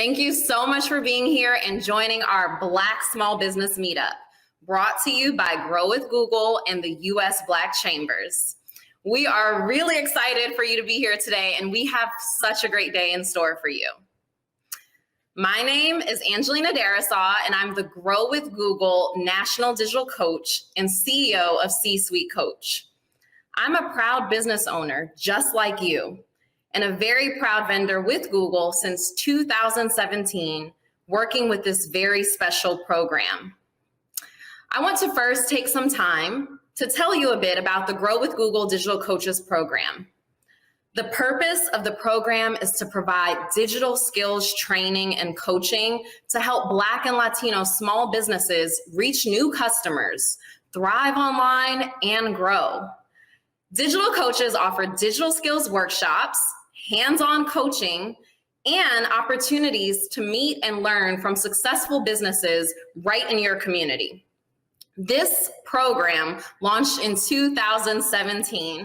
Thank you so much for being here and joining our Black Small Business Meetup, brought to you by Grow with Google and the U.S. Black Chambers. We are really excited for you to be here today, and we have such a great day in store for you. My name is Angelina Darasaw, and I'm the Grow with Google National Digital Coach and CEO of C-Suite Coach. I'm a proud business owner, just like you, and a very proud vendor with Google since 2017, working with this very special program. I want to first take some time to tell you a bit about the Grow with Google Digital Coaches program. The purpose of the program is to provide digital skills training and coaching to help Black and Latino small businesses reach new customers, thrive online, and grow. Digital coaches offer digital skills workshops, hands-on coaching, and opportunities to meet and learn from successful businesses right in your community. This program launched in 2017,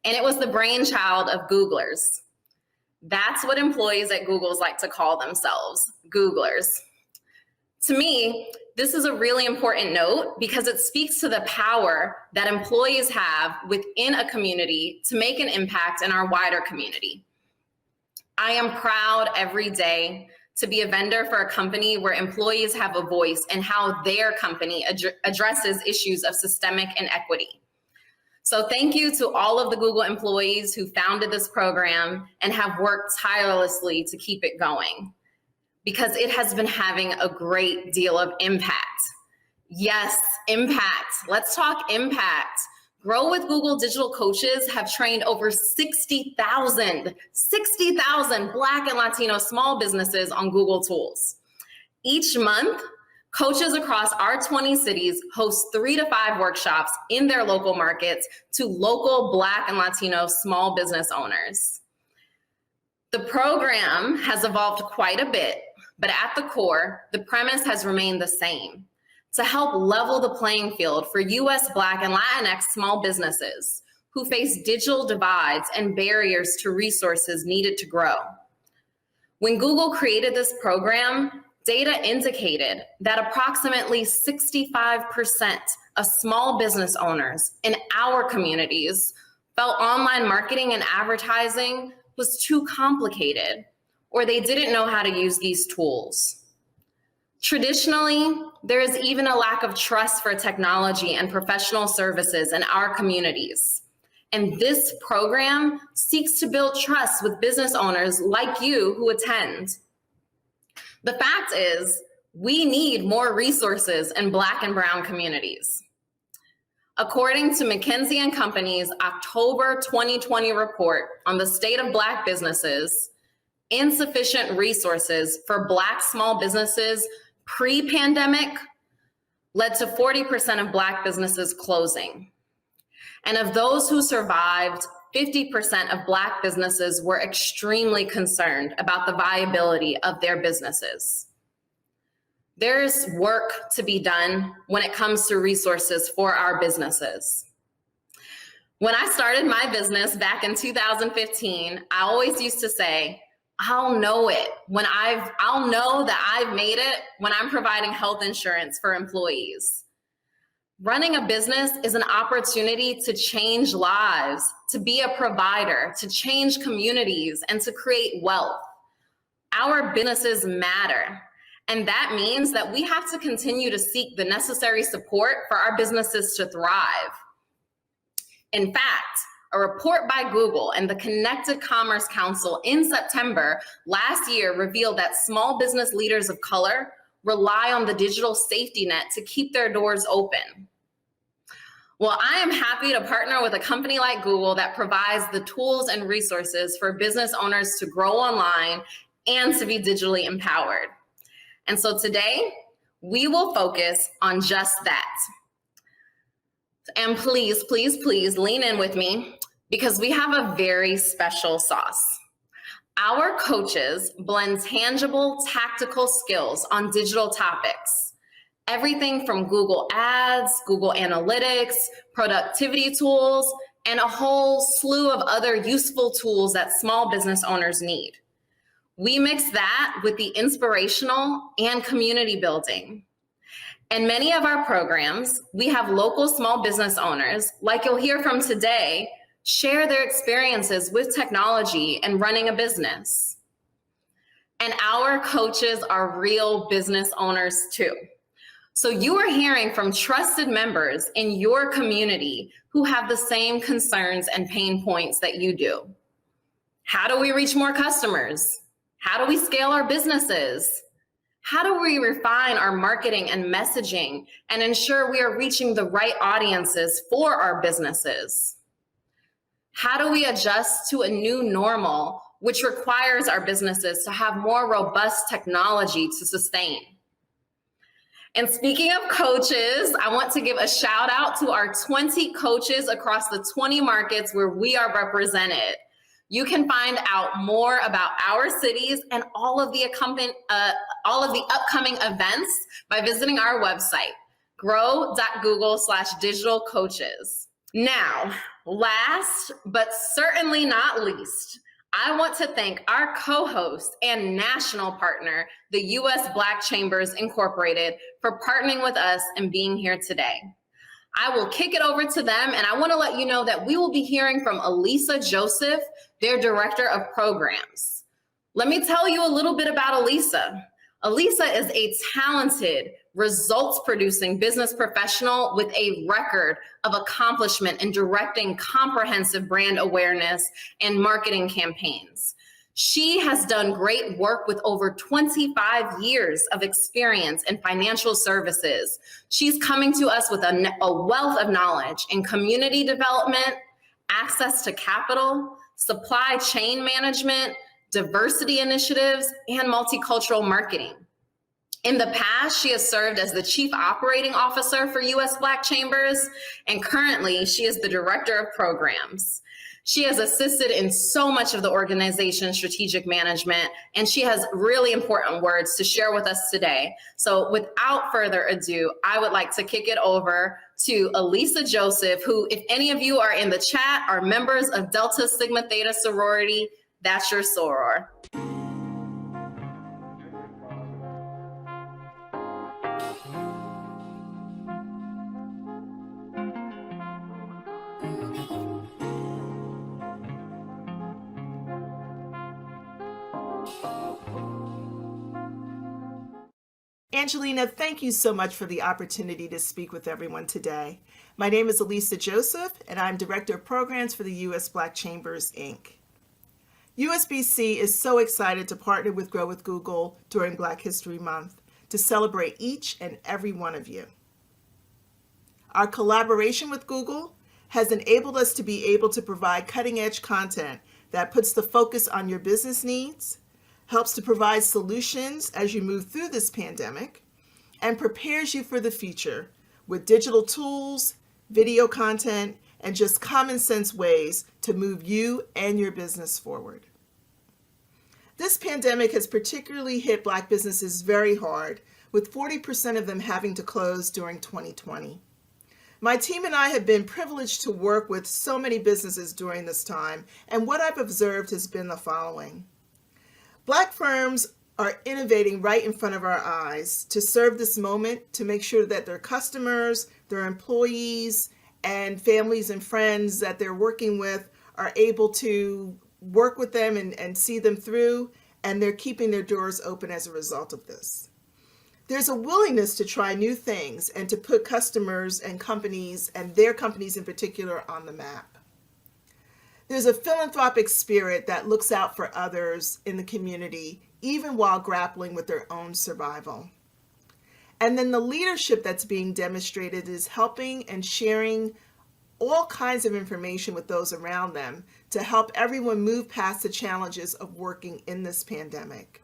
and it was the brainchild of Googlers. That's what employees at Google's like to call themselves, Googlers. To me, this is a really important note because it speaks to the power that employees have within a community to make an impact in our wider community. I am proud every day to be a vendor for a company where employees have a voice in how their company addresses issues of systemic inequity. So thank you to all of the Google employees who founded this program and have worked tirelessly to keep it going, because it has been having a great deal of impact. Yes, impact. Let's talk impact. Grow with Google digital coaches have trained over 60,000 Black and Latino small businesses on Google tools. Each month, coaches across our 20 cities host 3 to 5 workshops in their local markets to local Black and Latino small business owners. The program has evolved quite a bit, but at the core, the premise has remained the same: to help level the playing field for U.S. Black and Latinx small businesses who face digital divides and barriers to resources needed to grow. When Google created this program, data indicated that approximately 65% of small business owners in our communities felt online marketing and advertising was too complicated, or they didn't know how to use these tools. Traditionally, there is even a lack of trust for technology and professional services in our communities. And this program seeks to build trust with business owners like you who attend. The fact is, we need more resources in Black and Brown communities. According to McKinsey & Company's October 2020 report on the state of Black businesses, insufficient resources for Black small businesses pre-pandemic led to 40% of Black businesses closing. And of those who survived, 50% of Black businesses were extremely concerned about the viability of their businesses. There's work to be done when it comes to resources for our businesses. When I started my business back in 2015, I always used to say, I'll know it when I'll know that I've made it when I'm providing health insurance for employees. Running a business is an opportunity to change lives, to be a provider, to change communities, and to create wealth. Our businesses matter, and that means that we have to continue to seek the necessary support for our businesses to thrive. In fact, a report by Google and the Connected Commerce Council in September last year revealed that small business leaders of color rely on the digital safety net to keep their doors open. Well, I am happy to partner with a company like Google that provides the tools and resources for business owners to grow online and to be digitally empowered. And so today, we will focus on just that. And please, please, please lean in with me, because we have a very special sauce. Our coaches blend tangible, tactical skills on digital topics. Everything from Google Ads, Google Analytics, productivity tools, and a whole slew of other useful tools that small business owners need. We mix that with the inspirational and community building. In many of our programs, we have local small business owners, like you'll hear from today, share their experiences with technology and running a business. And our coaches are real business owners too. So you are hearing from trusted members in your community who have the same concerns and pain points that you do. How do we reach more customers? How do we scale our businesses? How do we refine our marketing and messaging and ensure we are reaching the right audiences for our businesses? How do we adjust to a new normal, which requires our businesses to have more robust technology to sustain? And speaking of coaches, I want to give a shout out to our 20 coaches across the 20 markets where we are represented. You can find out more about our cities and all of the upcoming events by visiting our website, grow.google/digital coaches. Now, last but certainly not least, I want to thank our co-host and national partner, the U.S. Black Chambers Incorporated, for partnering with us and being here today. I will kick it over to them, and I want to let you know that we will be hearing from Elisa Joseph, their Director of Programs. Let me tell you a little bit about Elisa. Elisa is a talented, results-producing business professional with a record of accomplishment in directing comprehensive brand awareness and marketing campaigns. She has done great work with over 25 years of experience in financial services. She's coming to us with a wealth of knowledge in community development, access to capital, supply chain management, diversity initiatives, and multicultural marketing. In the past, she has served as the Chief Operating Officer for U.S. Black Chambers, and currently she is the Director of Programs. She has assisted in so much of the organization's strategic management, and she has really important words to share with us today. So without further ado, I would like to kick it over to Elisa Joseph, who, if any of you are in the chat, are members of Delta Sigma Theta sorority. That's your soror. Angelina, thank you so much for the opportunity to speak with everyone today. My name is Elisa Joseph, and I'm Director of Programs for the U.S. Black Chambers, Inc. USBC is so excited to partner with Grow with Google during Black History Month to celebrate each and every one of you. Our collaboration with Google has enabled us to be able to provide cutting-edge content that puts the focus on your business needs, helps to provide solutions as you move through this pandemic, and prepares you for the future with digital tools, video content, and just common sense ways to move you and your business forward. This pandemic has particularly hit Black businesses very hard, with 40% of them having to close during 2020. My team and I have been privileged to work with so many businesses during this time, and what I've observed has been the following. Black firms are innovating right in front of our eyes to serve this moment, to make sure that their customers, their employees, and families and friends that they're working with are able to work with them and see them through, and they're keeping their doors open as a result of this. There's a willingness to try new things and to put customers and companies, and their companies in particular, on the map. There's a philanthropic spirit that looks out for others in the community, even while grappling with their own survival. And then the leadership that's being demonstrated is helping and sharing all kinds of information with those around them to help everyone move past the challenges of working in this pandemic.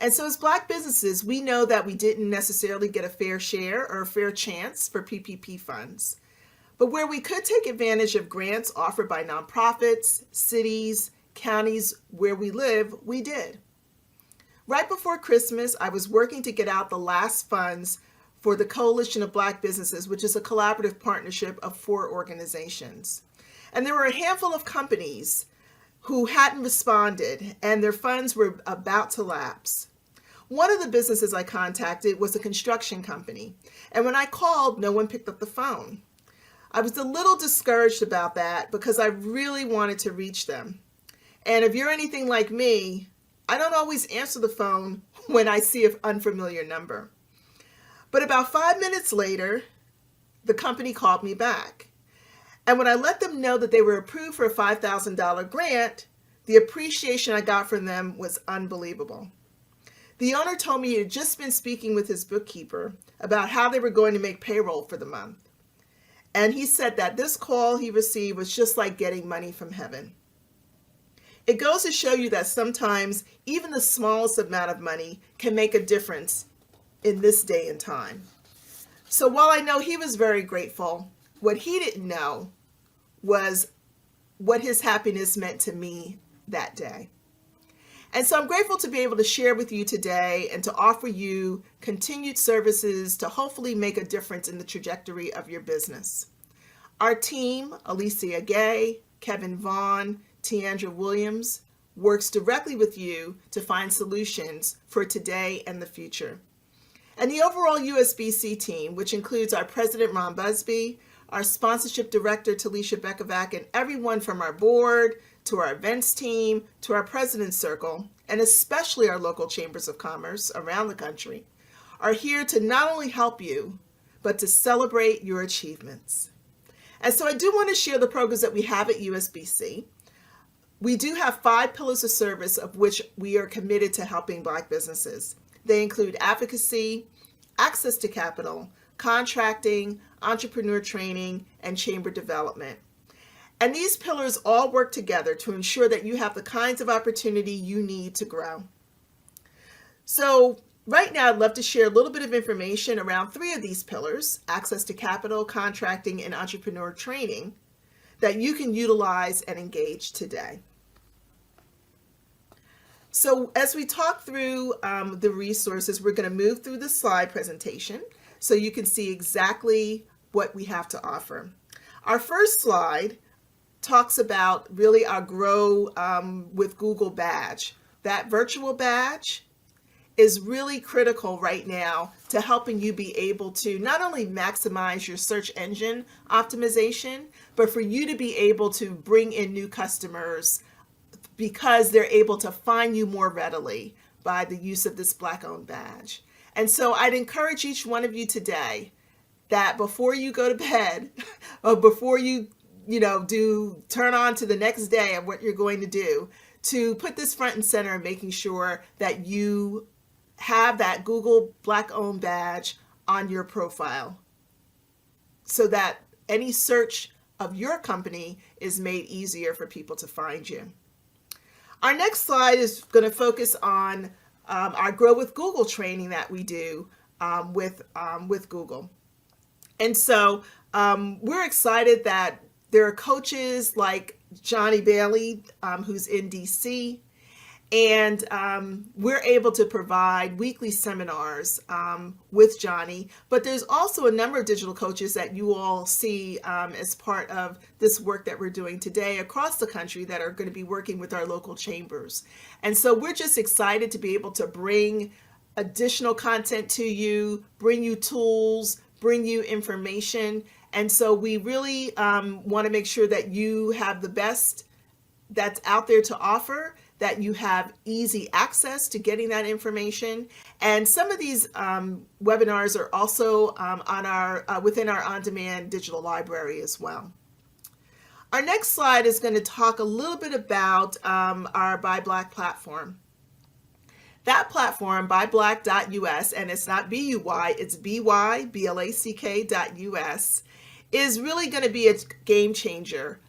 And so as Black businesses, we know that we didn't necessarily get a fair share or a fair chance for PPP funds. But where we could take advantage of grants offered by nonprofits, cities, counties where we live, we did. Right before Christmas, I was working to get out the last funds for the Coalition of Black Businesses, which is a collaborative partnership of 4 organizations. And there were a handful of companies who hadn't responded, and their funds were about to lapse. One of the businesses I contacted was a construction company, and when I called, no one picked up the phone. I was a little discouraged about that because I really wanted to reach them. And if you're anything like me, I don't always answer the phone when I see an unfamiliar number. But about 5 minutes later, the company called me back. And when I let them know that they were approved for a $5,000 grant, the appreciation I got from them was unbelievable. The owner told me he had just been speaking with his bookkeeper about how they were going to make payroll for the month. And he said that this call he received was just like getting money from heaven. It goes to show you that sometimes even the smallest amount of money can make a difference in this day and time. So while I know he was very grateful, what he didn't know was what his happiness meant to me that day. And so I'm grateful to be able to share with you today and to offer you continued services to hopefully make a difference in the trajectory of your business. Our team, Alicia Gay, Kevin Vaughn, Tiandra Williams, works directly with you to find solutions for today and the future. And the overall USBC team, which includes our president, Ron Busby, our sponsorship director, Talisha Bekovac, and everyone from our board to our events team to our president's circle, and especially our local chambers of commerce around the country, are here to not only help you, but to celebrate your achievements. And so I do want to share the programs that we have at USBC. We do have 5 pillars of service of which we are committed to helping Black businesses. They include advocacy, access to capital, contracting, entrepreneur training, and chamber development. And these pillars all work together to ensure that you have the kinds of opportunity you need to grow. So right now, I'd love to share a little bit of information around 3 of these pillars, access to capital, contracting, and entrepreneur training, that you can utilize and engage today. So as we talk through the resources, we're going to move through the slide presentation so you can see exactly what we have to offer. Our first slide talks about really our Grow with Google badge. That virtual badge is really critical right now to helping you be able to not only maximize your search engine optimization, but for you to be able to bring in new customers because they're able to find you more readily by the use of this Black-owned badge. And so I'd encourage each one of you today that before you go to bed or before you turn on to the next day of what you're going to do, to put this front and center and making sure that you have that Google Black-owned badge on your profile so that any search of your company is made easier for people to find you. Our next slide is going to focus on our Grow with Google training that we do with Google. And so we're excited that there are coaches like Johnny Bailey, who's in DC, and we're able to provide weekly seminars with Johnny. But there's also a number of digital coaches that you all see as part of this work that we're doing today across the country that are going to be working with our local chambers. And so we're just excited to be able to bring additional content to you, bring you tools, bring you information. And so we really want to make sure that you have the best that's out there to offer, that you have easy access to getting that information. And some of these webinars are also on our within our on-demand digital library as well. Our next slide is going to talk a little bit about our Buy Black platform. That platform, buyblack.us, and it's not B-U-Y, it's B-Y-B-L-A-C-K.us, is really going to be a game changer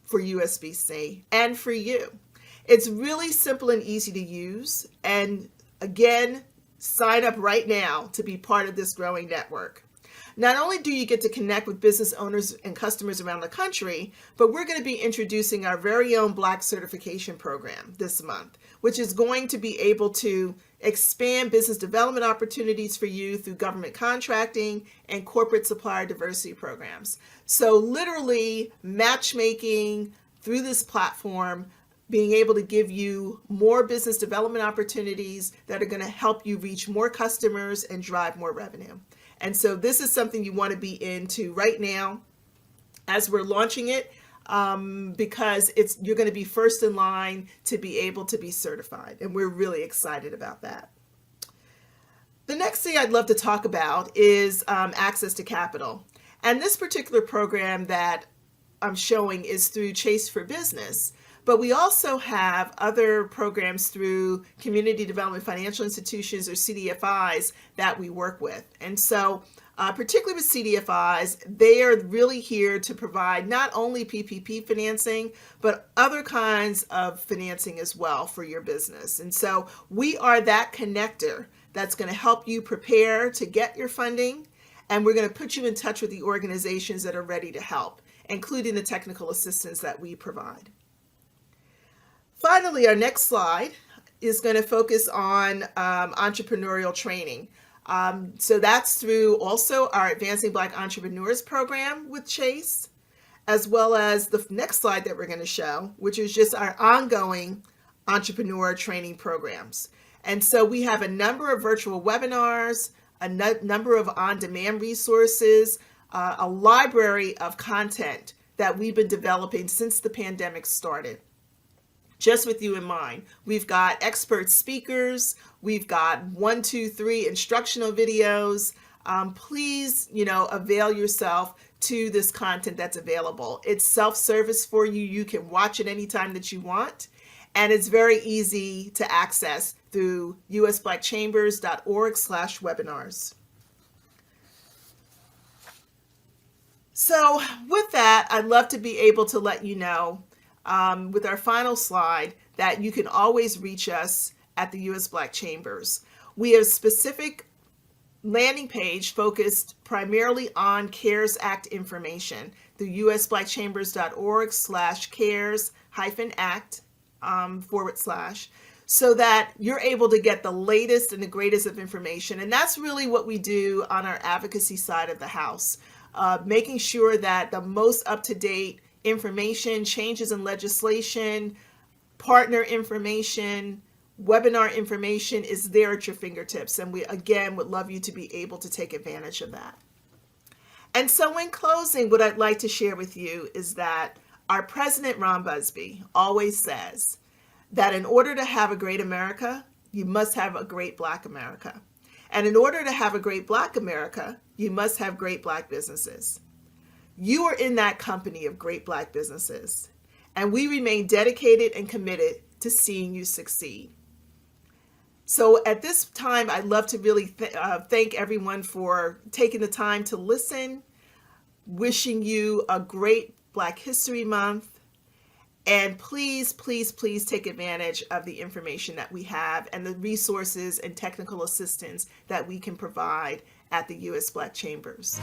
for USBC and for you. It's really simple and easy to use. And again, sign up right now to be part of this growing network. Not only do you get to connect with business owners and customers around the country, but we're going to be introducing our very own Black certification program this month, which is going to be able to expand business development opportunities for you through government contracting and corporate supplier diversity programs. So literally matchmaking through this platform being able to give you more business development opportunities that are going to help you reach more customers and drive more revenue. And so this is something you want to be into right now as we're launching it, because you're going to be first in line to be able to be certified. And we're really excited about that. The next thing I'd love to talk about is access to capital. And this particular program that I'm showing is through Chase for Business. But we also have other programs through Community Development Financial Institutions, or CDFIs, that we work with. And so particularly with CDFIs, they are really here to provide not only PPP financing, but other kinds of financing as well for your business. And so we are that connector that's going to help you prepare to get your funding, and we're going to put you in touch with the organizations that are ready to help, including the technical assistance that we provide. Finally, our next slide is going to focus on entrepreneurial training. So that's through also our Advancing Black Entrepreneurs program with Chase, as well as the next slide that we're going to show, which is just our ongoing entrepreneur training programs. And so we have a number of virtual webinars, a number of on-demand resources, a library of content that we've been developing since the pandemic started. Just with you in mind, we've got expert speakers, we've got 1, 2, 3 instructional videos. Please, avail yourself to this content that's available. It's self-service for you. You can watch it anytime that you want. And it's very easy to access through usblackchambers.org/webinars. So with that, I'd love to be able to let you know with our final slide that you can always reach us at the US Black Chambers. We have a specific landing page focused primarily on CARES Act information through usblackchambers.org/cares-act / so that you're able to get the latest and the greatest of information. And that's really what we do on our advocacy side of the house, making sure that the most up-to-date information, changes in legislation, partner information, webinar information is there at your fingertips. And we, again, would love you to be able to take advantage of that. And so in closing, what I'd like to share with you is that our President, Ron Busby, always says that in order to have a great America, you must have a great Black America. And in order to have a great Black America, you must have great Black businesses. You are in that company of great Black businesses, and we remain dedicated and committed to seeing you succeed. So at this time, I'd love to really thank everyone for taking the time to listen, wishing you a great Black History Month, and please, please, please take advantage of the information that we have and the resources and technical assistance that we can provide at the US Black Chambers.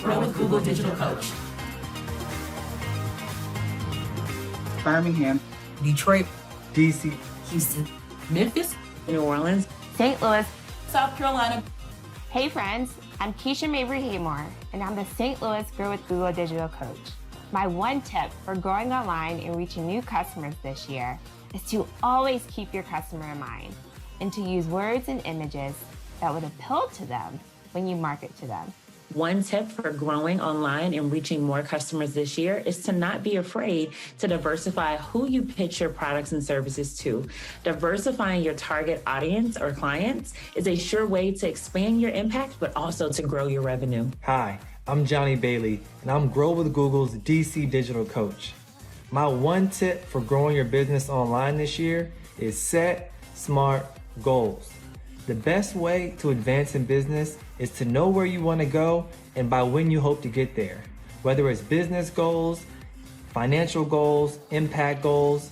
Grow with Google Digital Coach. Birmingham, Detroit, DC, Houston, Memphis, New Orleans, St. Louis, South Carolina. Hey friends, I'm Keisha Mabry Haymore, and I'm the St. Louis Grow with Google Digital Coach. My one tip for growing online and reaching new customers this year is to always keep your customer in mind and to use words and images that would appeal to them when you market to them. One tip for growing online and reaching more customers this year is to not be afraid to diversify who you pitch your products and services to. Diversifying your target audience or clients is a sure way to expand your impact, but also to grow your revenue. Hi, I'm Johnny Bailey, and I'm Grow with Google's DC Digital Coach. My one tip for growing your business online this year is set smart goals. The best way to advance in business is to know where you want to go and by when you hope to get there. Whether it's business goals, financial goals, impact goals,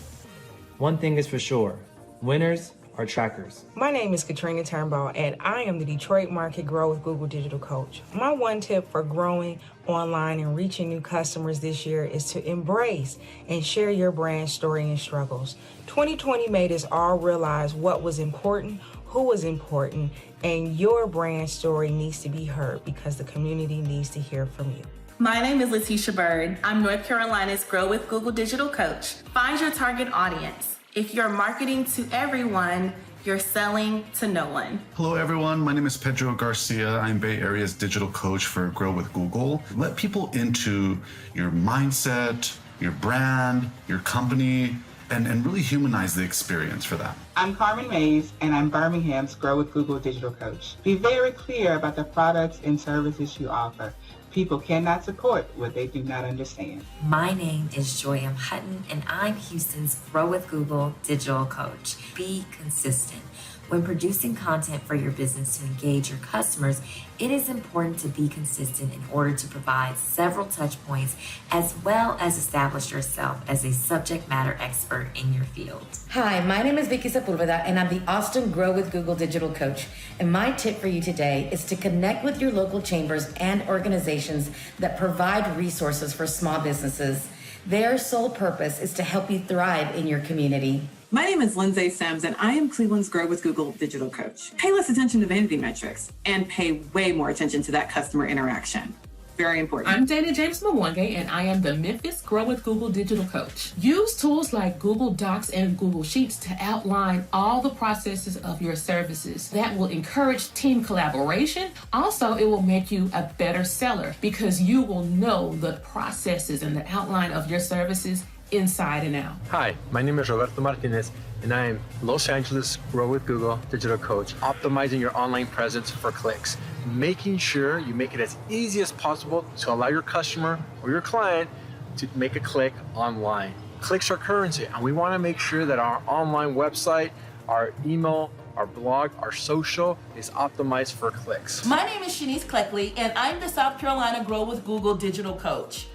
one thing is for sure, winners are trackers. My name is Katrina Turnbull, and I am the Detroit Market Grow with Google Digital Coach. My one tip for growing online and reaching new customers this year is to embrace and share your brand story and struggles. 2020 made us all realize what was important, who was important, and your brand story needs to be heard because the community needs to hear from you. My name is Letitia Bird. I'm North Carolina's Grow with Google Digital Coach. Find your target audience. If you're marketing to everyone, you're selling to no one. Hello everyone, my name is Pedro Garcia. I'm Bay Area's digital coach for Grow with Google. Let people into your mindset, your brand, your company, and really humanize the experience for that. I'm Carmen Mays, and I'm Birmingham's Grow with Google Digital Coach. Be very clear about the products and services you offer. People cannot support what they do not understand. My name is Joy M. Hutton, and I'm Houston's Grow with Google Digital Coach. Be consistent. When producing content for your business to engage your customers, it is important to be consistent in order to provide several touch points as well as establish yourself as a subject matter expert in your field. Hi, my name is Vicky Sepulveda, and I'm the Austin Grow with Google Digital Coach. And my tip for you today is to connect with your local chambers and organizations that provide resources for small businesses. Their sole purpose is to help you thrive in your community. My name is Lindsay Sims, and I am Cleveland's Grow with Google Digital Coach. Pay less attention to vanity metrics and pay way more attention to that customer interaction. Very important. I'm Dana James Mwange, and I am the Memphis Grow with Google Digital Coach. Use tools like Google Docs and Google Sheets to outline all the processes of your services. That will encourage team collaboration. Also, it will make you a better seller because you will know the processes and the outline of your services inside and out. Hi, my name is Roberto Martinez, and I am Los Angeles Grow with Google Digital Coach, optimizing your online presence for clicks, making sure you make it as easy as possible to allow your customer or your client to make a click online. Clicks are currency, and we want to make sure that our online website, our email, our blog, our social is optimized for clicks. My name is Shanice Cleckley, and I'm the South Carolina Grow with Google Digital Coach.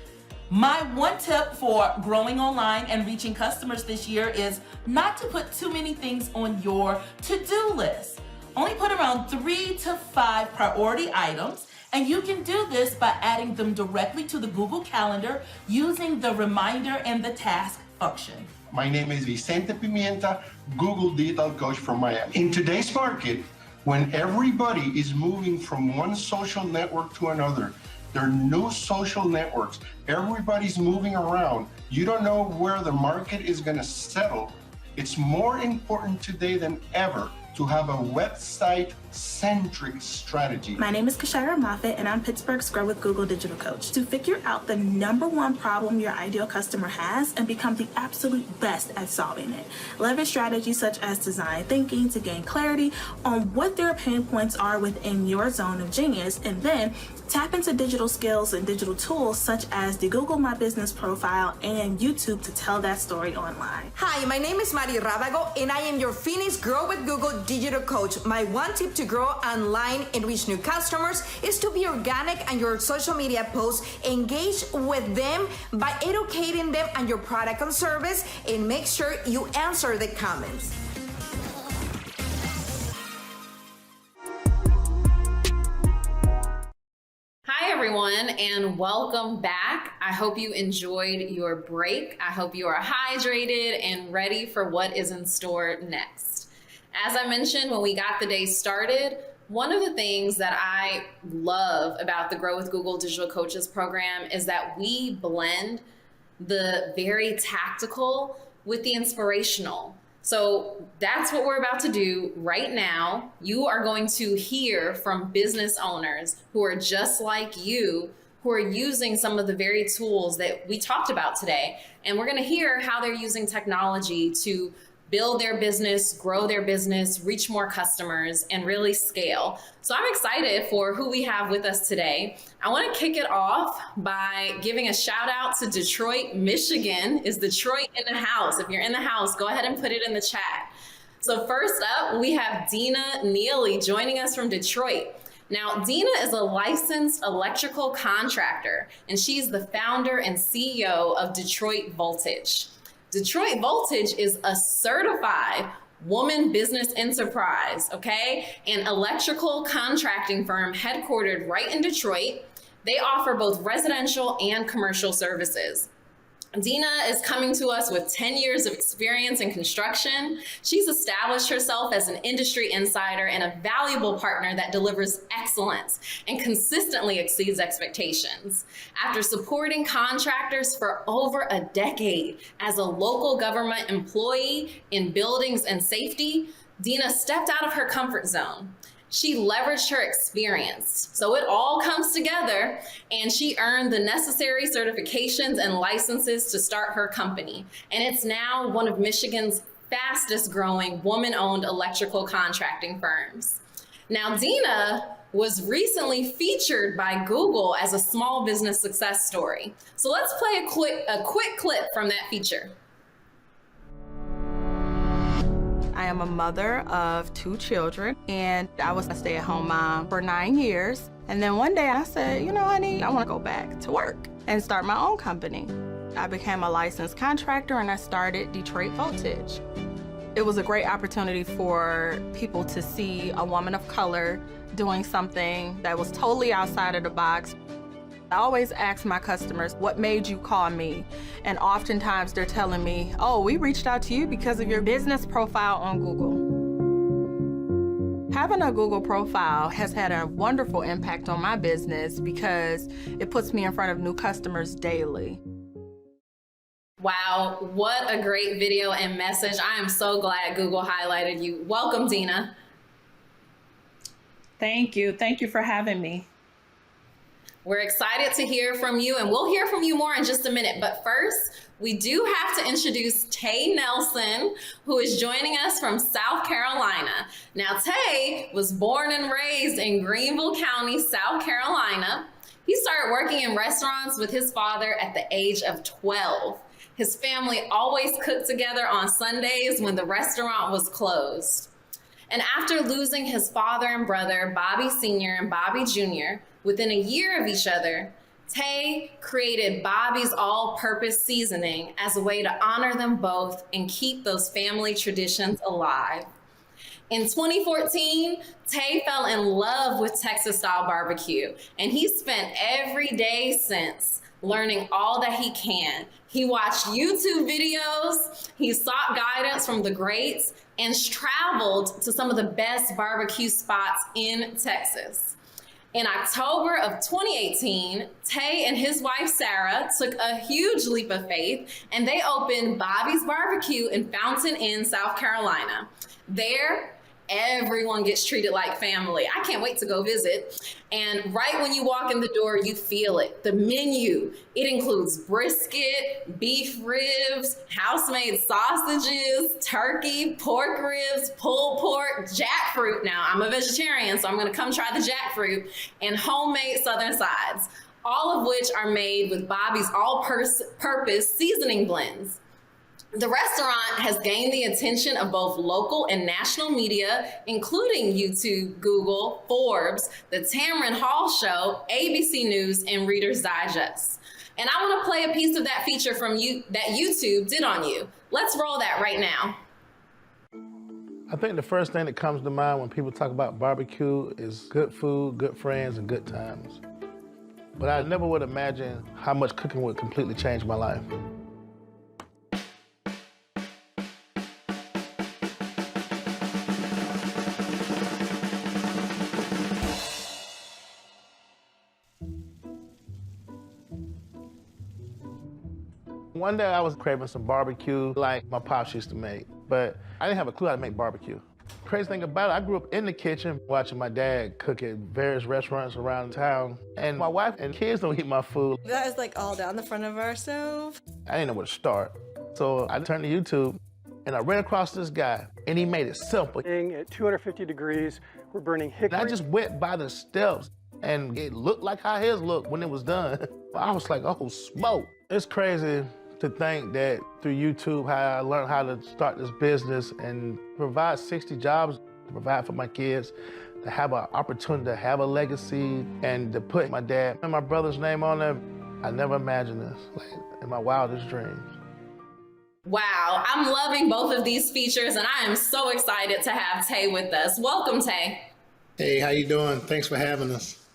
My one tip for growing online and reaching customers this year is not to put too many things on your to-do list. Only put around 3 to 5 priority items, and you can do this by adding them directly to the Google Calendar using the reminder and the task function. My name is Vicente Pimienta, Google Digital Coach from Miami. In today's market, when everybody is moving from one social network to another, there are no social networks. Everybody's moving around. You don't know where the market is going to settle. It's more important today than ever to have a website-centric strategy. My name is Kashira Moffitt, and I'm Pittsburgh's Grow with Google Digital Coach. To figure out the #1 problem your ideal customer has and become the absolute best at solving it. Leverage strategies such as design thinking to gain clarity on what their pain points are within your zone of genius, and then tap into digital skills and digital tools such as the Google My Business profile and YouTube to tell that story online. Hi, my name is Mari Rábago, and I am your Phoenix Grow with Google Digital Coach. My one tip to grow online and reach new customers is to be organic and your social media posts. Engage with them by educating them on your product and service, and make sure you answer the comments. Hi, everyone, and welcome back. I hope you enjoyed your break. I hope you are hydrated and ready for what is in store next. As I mentioned when we got the day started, one of the things that I love about the Grow with Google Digital Coaches program is that we blend the very tactical with the inspirational. So that's what we're about to do right now. You are going to hear from business owners who are just like you, who are using some of the very tools that we talked about today. And we're going to hear how they're using technology to build their business, grow their business, reach more customers, and really scale. So I'm excited for who we have with us today. I want to kick it off by giving a shout out to Detroit, Michigan. Is Detroit in the house? If you're in the house, go ahead and put it in the chat. So first up, we have Dina Neely joining us from Detroit. Now, Dina is a licensed electrical contractor, and she's the founder and CEO of Detroit Voltage. Detroit Voltage is a certified woman business enterprise, okay? An electrical contracting firm headquartered right in Detroit. They offer both residential and commercial services. Dina is coming to us with 10 years of experience in construction. She's established herself as an industry insider and a valuable partner that delivers excellence and consistently exceeds expectations. After supporting contractors for over a decade as a local government employee in buildings and safety, Dina stepped out of her comfort zone. She leveraged her experience. So it all comes together, and she earned the necessary certifications and licenses to start her company. And it's now one of Michigan's fastest growing woman-owned electrical contracting firms. Now, Dina was recently featured by Google as a small business success story. So let's play a quick clip from that feature. I am a mother of 2 children, and I was a stay-at-home mom for 9 years. And then one day I said, you know, honey, I want to go back to work and start my own company. I became a licensed contractor and I started Detroit Voltage. It was a great opportunity for people to see a woman of color doing something that was totally outside of the box. I always ask my customers, what made you call me? And oftentimes they're telling me, oh, we reached out to you because of your business profile on Google. Having a Google profile has had a wonderful impact on my business because it puts me in front of new customers daily. Wow, what a great video and message. I am so glad Google highlighted you. Welcome, Dina. Thank you. Thank you for having me. We're excited to hear from you, and we'll hear from you more in just a minute. But first, we do have to introduce Tay Nelson, who is joining us from South Carolina. Now, Tay was born and raised in Greenville County, South Carolina. He started working in restaurants with his father at the age of 12. His family always cooked together on Sundays when the restaurant was closed. And after losing his father and brother, Bobby Sr. and Bobby Jr., within a year of each other, Tay created Bobby's All-Purpose Seasoning as a way to honor them both and keep those family traditions alive. In 2014, Tay fell in love with Texas-style barbecue, and he's spent every day since learning all that he can. He watched YouTube videos, he sought guidance from the greats, and traveled to some of the best barbecue spots in Texas. In October of 2018, Tay and his wife, Sarah, took a huge leap of faith, and they opened Bobby's Barbecue in Fountain Inn, South Carolina. There, everyone gets treated like family. I can't wait to go visit. And right when you walk in the door, you feel it. The menu, it includes brisket, beef ribs, house-made sausages, turkey, pork ribs, pulled pork, jackfruit. Now, I'm a vegetarian, so I'm gonna come try the jackfruit, and homemade Southern sides, all of which are made with Bobby's all-purpose seasoning blends. The restaurant has gained the attention of both local and national media, including YouTube, Google, Forbes, the Tamron Hall Show, ABC News, and Reader's Digest. And I want to play a piece of that feature from you that YouTube did on you. Let's roll that right now. I think the first thing that comes to mind when people talk about barbecue is good food, good friends, and good times. But I never would imagine how much cooking would completely change my life. One day I was craving some barbecue like my pops used to make, but I didn't have a clue how to make barbecue. Crazy thing about it, I grew up in the kitchen watching my dad cook at various restaurants around town, and my wife and kids don't eat my food. That is like all down the front of our stove. I didn't know where to start. So I turned to YouTube and I ran across this guy and he made it simple. At 250 degrees, we're burning hickory. And I just went by the steps and it looked like how his looked when it was done. I was like, oh, smoke. It's crazy to think that through YouTube, how I learned how to start this business and provide 60 jobs, to provide for my kids, to have an opportunity to have a legacy, and to put my dad and my brother's name on there. I never imagined this, like in my wildest dreams. Wow, I'm loving both of these features, and I am so excited to have Tay with us. Welcome, Tay. Hey, how you doing? Thanks for having us.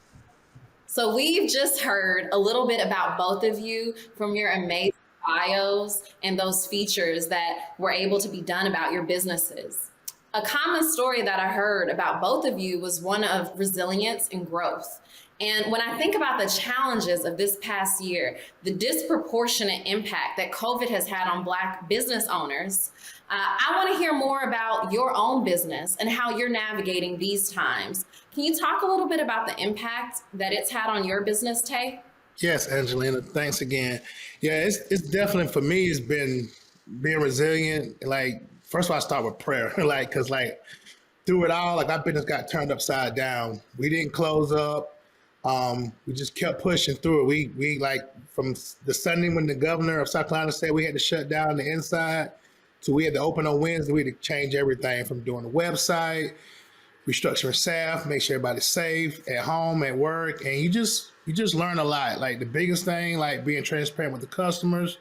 So we've just heard a little bit about both of you from your amazing bios and those features that were able to be done about your businesses. A common story that I heard about both of you was one of resilience and growth. And when I think about the challenges of this past year, the disproportionate impact that COVID has had on Black business owners, I want to hear more about your own business and how you're navigating these times. Can you talk a little bit about the impact that it's had on your business, Tay? Yes, Angelina, thanks again. Yeah, it's definitely, for me, it's been being resilient. Like, first of all, I start with prayer, like, cause like through it all, like our business got turned upside down. We didn't close up. We just kept pushing through it. We like from the Sunday when the governor of South Carolina said we had to shut down the inside to we had to open on Wednesday, we had to change everything from doing the website, restructuring staff, make sure everybody's safe at home, at work. And you just learn a lot. Like the biggest thing, like being transparent with the customers,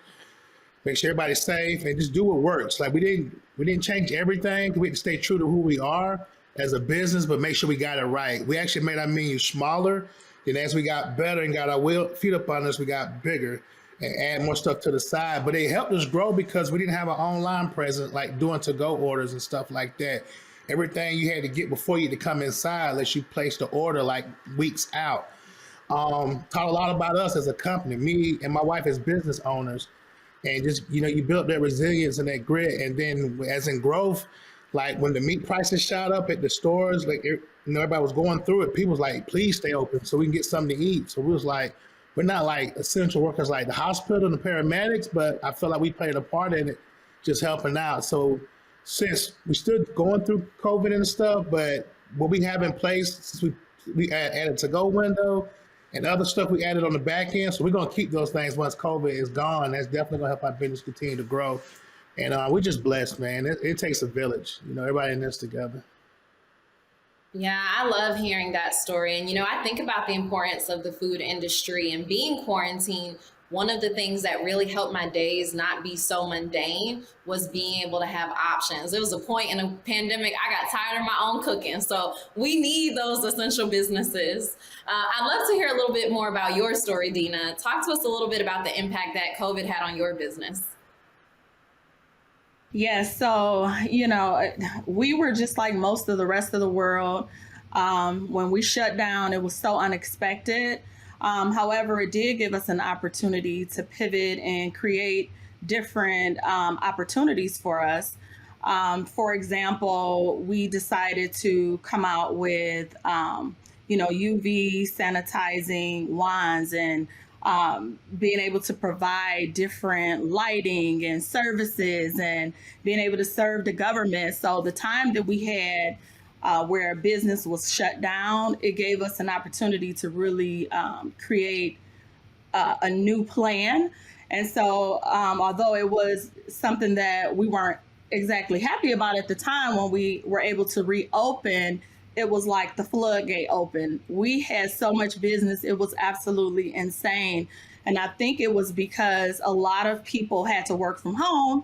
make sure everybody's safe and just do what works. Like we didn't change everything. We had to stay true to who we are as a business, but make sure we got it right. We actually made our menu smaller. Then as we got better and got our feet up on us, we got bigger and add more stuff to the side. But it helped us grow because we didn't have an online presence, like doing to-go orders and stuff like that. Everything you had to get before you to come inside, unless you placed the order like weeks out. Taught a lot about us as a company, me and my wife as business owners. And just, you built that resilience and that grit. And then as in growth, like when the meat prices shot up at the stores, like, everybody was going through it. People was like, please stay open so we can get something to eat. So we was like, we're not like essential workers like the hospital and the paramedics, but I feel like we played a part in it, just helping out. So since we still going through COVID and stuff, but what we have in place, since we added to-go window and other stuff we added on the back end. So we're going to keep those things once COVID is gone. That's definitely going to help our business continue to grow. And we're just blessed, man. It takes a village, everybody in this together. Yeah, I love hearing that story. And, I think about the importance of the food industry and being quarantined. One of the things that really helped my days not be so mundane was being able to have options. There was a point in a pandemic, I got tired of my own cooking. So we need those essential businesses. I'd love to hear a little bit more about your story, Dina. Talk to us a little bit about the impact that COVID had on your business. Yes, so, we were just like most of the rest of the world. When we shut down, it was so unexpected. However, it did give us an opportunity to pivot and create different opportunities for us. For example, we decided to come out with, UV sanitizing wands and being able to provide different lighting and services and being able to serve the government. So the time that we had where business was shut down, it gave us an opportunity to really create a new plan. And so although it was something that we weren't exactly happy about at the time, when we were able to reopen, it was like the floodgate open. We had so much business. It was absolutely insane. And I think it was because a lot of people had to work from home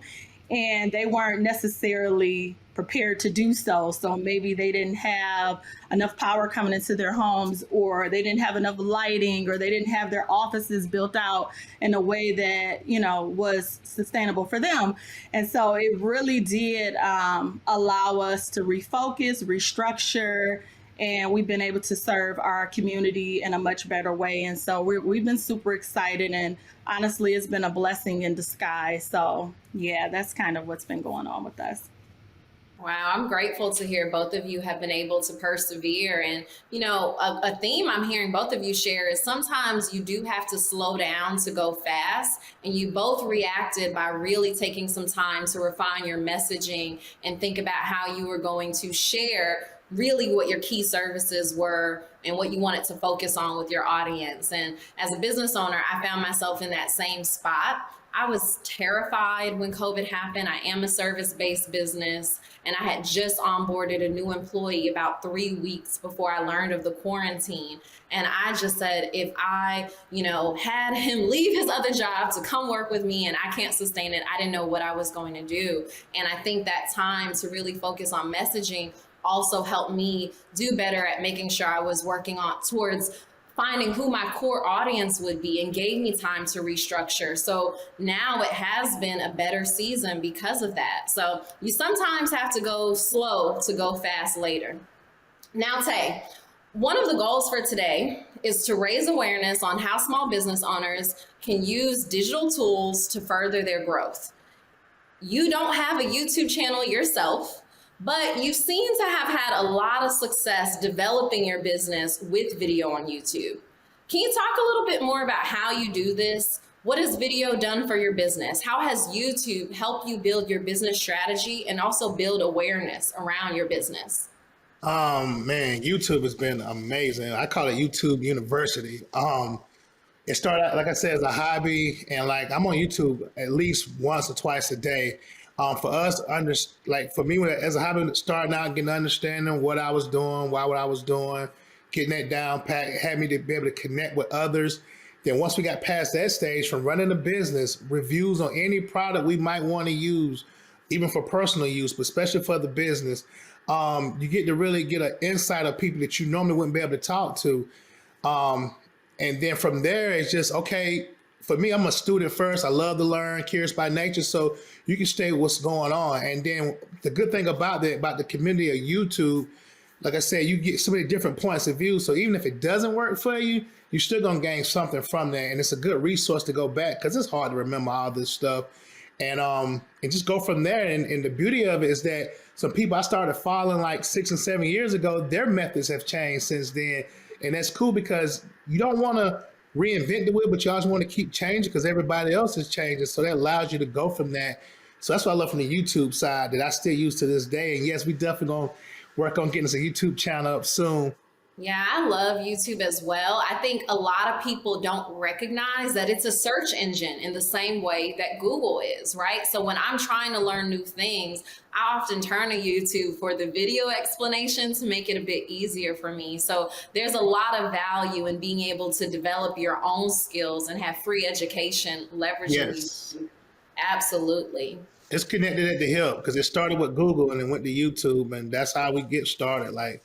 and they weren't necessarily prepared to do so. So maybe they didn't have enough power coming into their homes, or they didn't have enough lighting, or they didn't have their offices built out in a way that, was sustainable for them. And so it really did allow us to refocus, restructure, and we've been able to serve our community in a much better way. And so we've been super excited, and honestly, it's been a blessing in disguise. So yeah, that's kind of what's been going on with us. Wow, I'm grateful to hear both of you have been able to persevere. And, a theme I'm hearing both of you share is sometimes you do have to slow down to go fast. And you both reacted by really taking some time to refine your messaging and think about how you were going to share really what your key services were and what you wanted to focus on with your audience. And as a business owner, I found myself in that same spot. I was terrified when COVID happened. I am a service-based business, and I had just onboarded a new employee about 3 weeks before I learned of the quarantine. And I just said, if I, had him leave his other job to come work with me and I can't sustain it, I didn't know what I was going to do. And I think that time to really focus on messaging also helped me do better at making sure I was working on towards finding who my core audience would be and gave me time to restructure. So now it has been a better season because of that. So you sometimes have to go slow to go fast later. Now, Tay, one of the goals for today is to raise awareness on how small business owners can use digital tools to further their growth. You don't have a YouTube channel yourself, but you seem to have had a lot of success developing your business with video on YouTube. Can you talk a little bit more about how you do this? What has video done for your business? How has YouTube helped you build your business strategy and also build awareness around your business? Man, YouTube has been amazing. I call it YouTube University. It started out, like I said, as a hobby, and like I'm on YouTube at least once or twice a day. For us, for me, as a hobby, starting out, getting understanding what I was doing, why what I was doing, getting that down pat, had me to be able to connect with others. Then once we got past that stage, from running a business, reviews on any product we might want to use, even for personal use, but especially for the business, you get to really get an insight of people that you normally wouldn't be able to talk to. And then from there, it's just, okay, for me, I'm a student first. I love to learn, curious by nature. So you can stay what's going on. And then the good thing about the community of YouTube, like I said, you get so many different points of view. So even if it doesn't work for you, you're still going to gain something from that. And it's a good resource to go back because it's hard to remember all this stuff. And just go from there. And the beauty of it is that some people I started following like 6 and 7 years ago, their methods have changed since then. And that's cool because you don't want to reinvent the wheel, but you always want to keep changing because everybody else is changing. So that allows you to go from that. So that's what I love from the YouTube side that I still use to this day. And yes, we definitely going to work on getting us a YouTube channel up soon. Yeah, I love YouTube as well. I think a lot of people don't recognize that it's a search engine in the same way that Google is, right? So when I'm trying to learn new things, I often turn to YouTube for the video explanation to make it a bit easier for me. So there's a lot of value in being able to develop your own skills and have free education leveraging YouTube. Absolutely. It's connected at the hip because it started with Google and it went to YouTube, and that's how we get started. Like,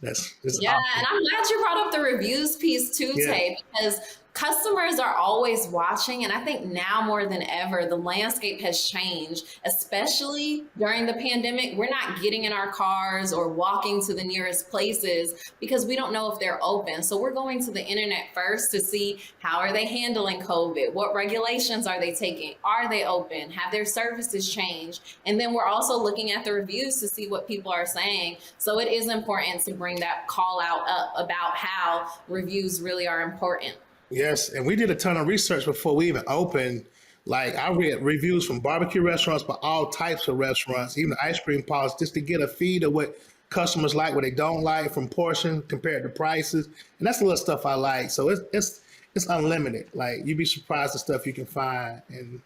that's yeah, awesome. And I'm glad you brought up the reviews piece too, Tay, because customers are always watching. And I think now more than ever, the landscape has changed, especially during the pandemic. We're not getting in our cars or walking to the nearest places because we don't know if they're open. So we're going to the internet first to see how are they handling COVID? What regulations are they taking? Are they open? Have their services changed? And then we're also looking at the reviews to see what people are saying. So it is important to bring that call out up about how reviews really are important. Yes, and we did a ton of research before we even opened. Like, I read reviews from barbecue restaurants, but all types of restaurants, even ice cream parlors, just to get a feed of what customers like, what they don't like, from portion compared to prices. And that's the little stuff I like. So it's unlimited. Like, you'd be surprised the stuff you can find. And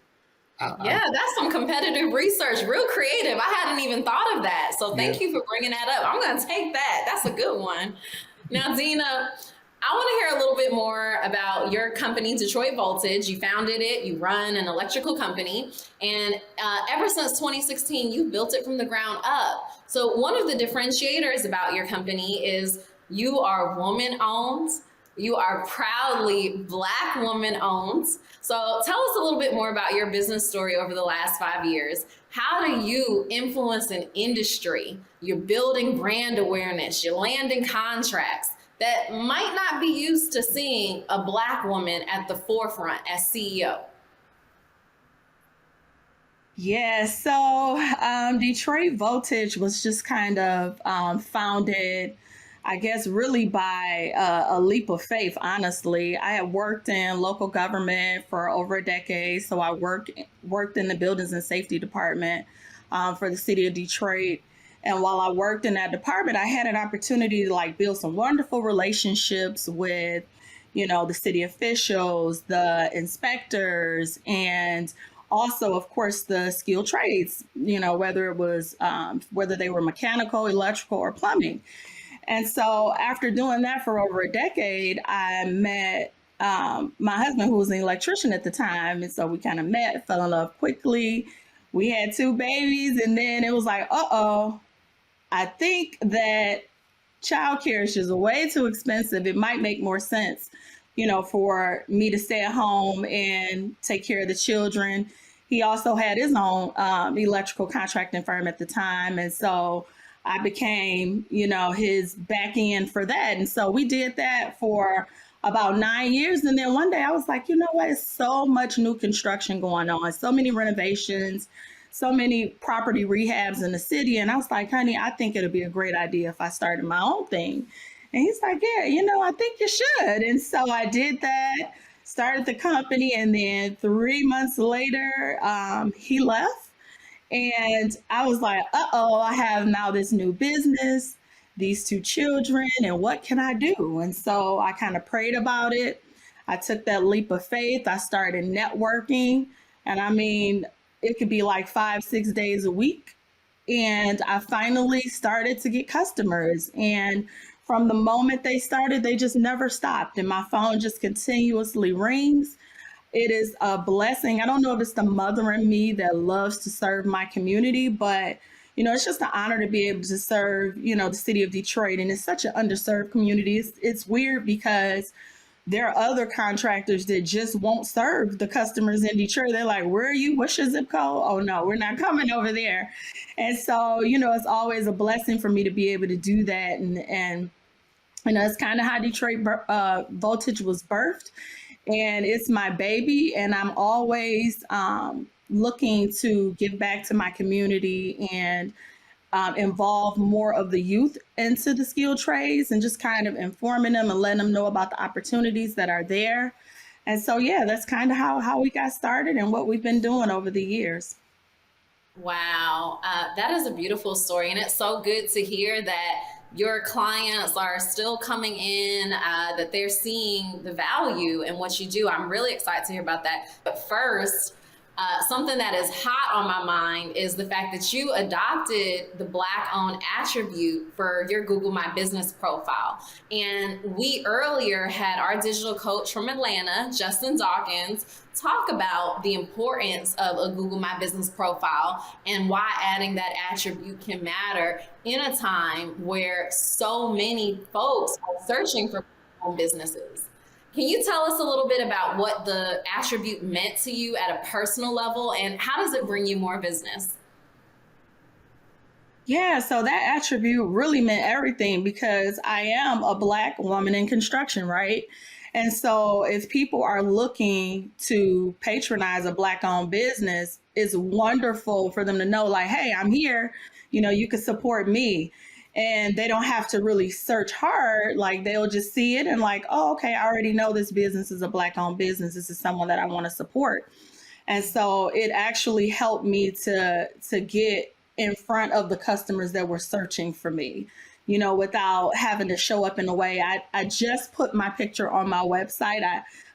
that's some competitive research, real creative. I hadn't even thought of that. So thank you for bringing that up. I'm going to take that. That's a good one. Now, Dina, I want to hear a little bit more about your company, Detroit Voltage. You founded it, you run an electrical company, and ever since 2016, you built it from the ground up. So one of the differentiators about your company is you are woman-owned. You are proudly Black woman-owned. So tell us a little bit more about your business story over the last 5 years. How do you influence an industry? You're building brand awareness, you're landing contracts that might not be used to seeing a Black woman at the forefront as CEO. Yeah, so Detroit Voltage was just kind of founded, I guess, really by a leap of faith, honestly. I had worked in local government for over a decade, so I worked in the Buildings and Safety Department for the city of Detroit. And while I worked in that department, I had an opportunity to like build some wonderful relationships with, the city officials, the inspectors, and also, of course, the skilled trades, whether it was, whether they were mechanical, electrical, or plumbing. And so after doing that for over a decade, I met my husband, who was an electrician at the time. And so we kind of met, fell in love quickly. We had 2 babies, and then it was like, I think that childcare is just way too expensive. It might make more sense, for me to stay at home and take care of the children. He also had his own electrical contracting firm at the time. And so I became, his back end for that. And so we did that for about 9 years. And then one day I was like, you know what? It's so much new construction going on, so many renovations, so many property rehabs in the city. And I was like, honey, I think it'll be a great idea if I started my own thing. And he's like, yeah, I think you should. And so I did that, started the company. And then 3 months later, he left. And I was like, uh-oh, I have now this new business, these 2 children, and what can I do? And so I kind of prayed about it. I took that leap of faith. I started networking. And I mean, it could be like 5-6 days a week. And I finally started to get customers. And from the moment they started, they just never stopped. And my phone just continuously rings. It is a blessing. I don't know if it's the mother in me that loves to serve my community, but it's just an honor to be able to serve, the city of Detroit. And it's such an underserved community. It's weird because there are other contractors that just won't serve the customers in Detroit. They're like, where are you? What's your zip code? Oh no, we're not coming over there. And so, it's always a blessing for me to be able to do that. And it's kind of how Detroit Voltage was birthed. And it's my baby, and I'm always looking to give back to my community and involve more of the youth into the skilled trades and just kind of informing them and letting them know about the opportunities that are there. And so, yeah, that's kind of how we got started and what we've been doing over the years. Wow, that is a beautiful story. And it's so good to hear that your clients are still coming in, that they're seeing the value in what you do. I'm really excited to hear about that. But first, something that is hot on my mind is the fact that you adopted the Black-owned attribute for your Google My Business profile. And we earlier had our digital coach from Atlanta, Justin Dawkins, talk about the importance of a Google My Business profile and why adding that attribute can matter in a time where so many folks are searching for businesses. Can you tell us a little bit about what the attribute meant to you at a personal level, and how does it bring you more business? Yeah, so that attribute really meant everything because I am a Black woman in construction, right? And so if people are looking to patronize a Black-owned business, it's wonderful for them to know, like, hey, I'm here, you can support me. And they don't have to really search hard. Like, they'll just see it and like, oh, okay, I already know this business is a Black-owned business. This is someone that I want to support. And so it actually helped me to get in front of the customers that were searching for me, without having to show up in a way. I just put my picture on my website.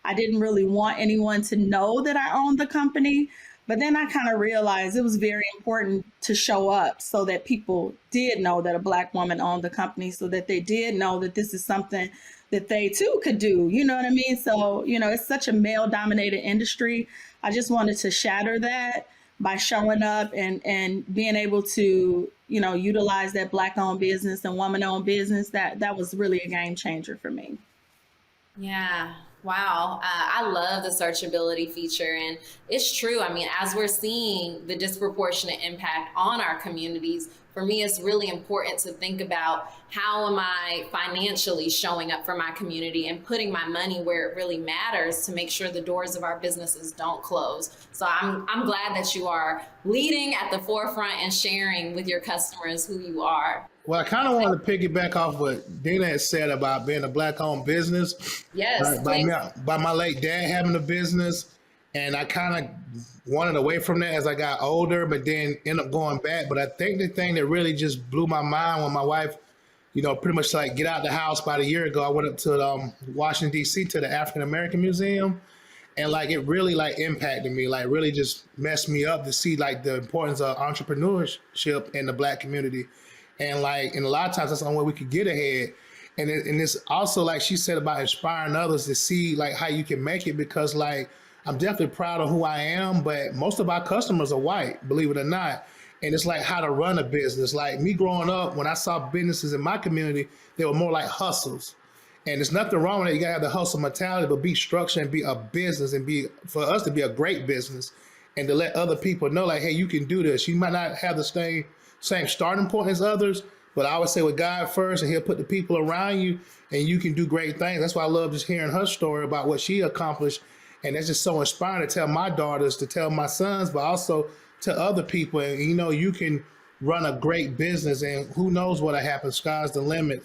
I didn't really want anyone to know that I owned the company. But then I kind of realized it was very important to show up so that people did know that a Black woman owned the company, so that they did know that this is something that they too could do. You know what I mean? So, it's such a male-dominated industry. I just wanted to shatter that by showing up and being able to, utilize that Black-owned business and woman-owned business. That was really a game changer for me. Yeah. Wow. I love the searchability feature. And it's true. I mean, as we're seeing the disproportionate impact on our communities, for me, it's really important to think about how am I financially showing up for my community and putting my money where it really matters to make sure the doors of our businesses don't close. So I'm glad that you are leading at the forefront and sharing with your customers who you are. Well, I kind of wanted to piggyback off what Dina had said about being a Black-owned business. Yes. By my late dad having a business, and I kind of wanted away from that as I got older, but then ended up going back. But I think the thing that really just blew my mind when my wife, pretty much like get out the house about a year ago, I went up to Washington, D.C. to the African American Museum. And like, it really like impacted me, like really just messed me up to see like the importance of entrepreneurship in the Black community. And like, and a lot of times that's the only way we could get ahead. And it's also like she said about inspiring others to see like how you can make it, because like, I'm definitely proud of who I am, but most of our customers are white, believe it or not. And it's like how to run a business. Like me growing up, when I saw businesses in my community, they were more like hustles. And there's nothing wrong with it. You gotta have the hustle mentality, but be structured and be a business and be, for us to be a great business and to let other people know, like, hey, you can do this. You might not have the same starting point as others, but I always say with God first, and he'll put the people around you and you can do great things. That's why I love just hearing her story about what she accomplished. And that's just so inspiring to tell my daughters, to tell my sons, but also to other people. And you can run a great business and who knows what'll happen. Sky's the limit.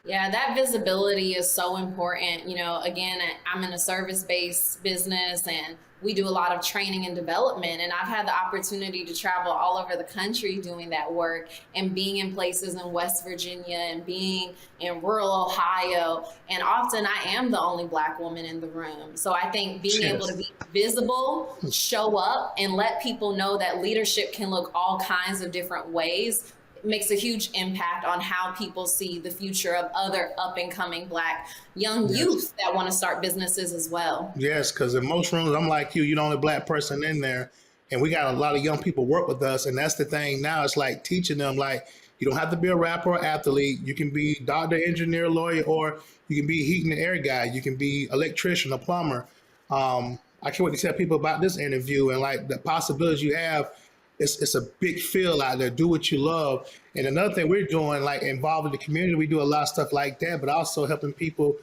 Yeah, that visibility is so important. Again, I'm in a service-based business and we do a lot of training and development. And I've had the opportunity to travel all over the country doing that work and being in places in West Virginia and being in rural Ohio. And often I am the only Black woman in the room. So I think being able to be visible, show up, and let people know that leadership can look all kinds of different ways makes a huge impact on how people see the future of other up and coming Black young youth that want to start businesses as well. Yes, because in most rooms, I'm like you're the only Black person in there. And we got a lot of young people work with us. And that's the thing now. It's like teaching them, like, you don't have to be a rapper or athlete. You can be doctor, engineer, lawyer, or you can be a heating and air guy. You can be electrician, a plumber. I can't wait to tell people about this interview and like the possibilities you have. It's a big field out there. Do what you love. And another thing we're doing, like involving the community, we do a lot of stuff like that, but also helping people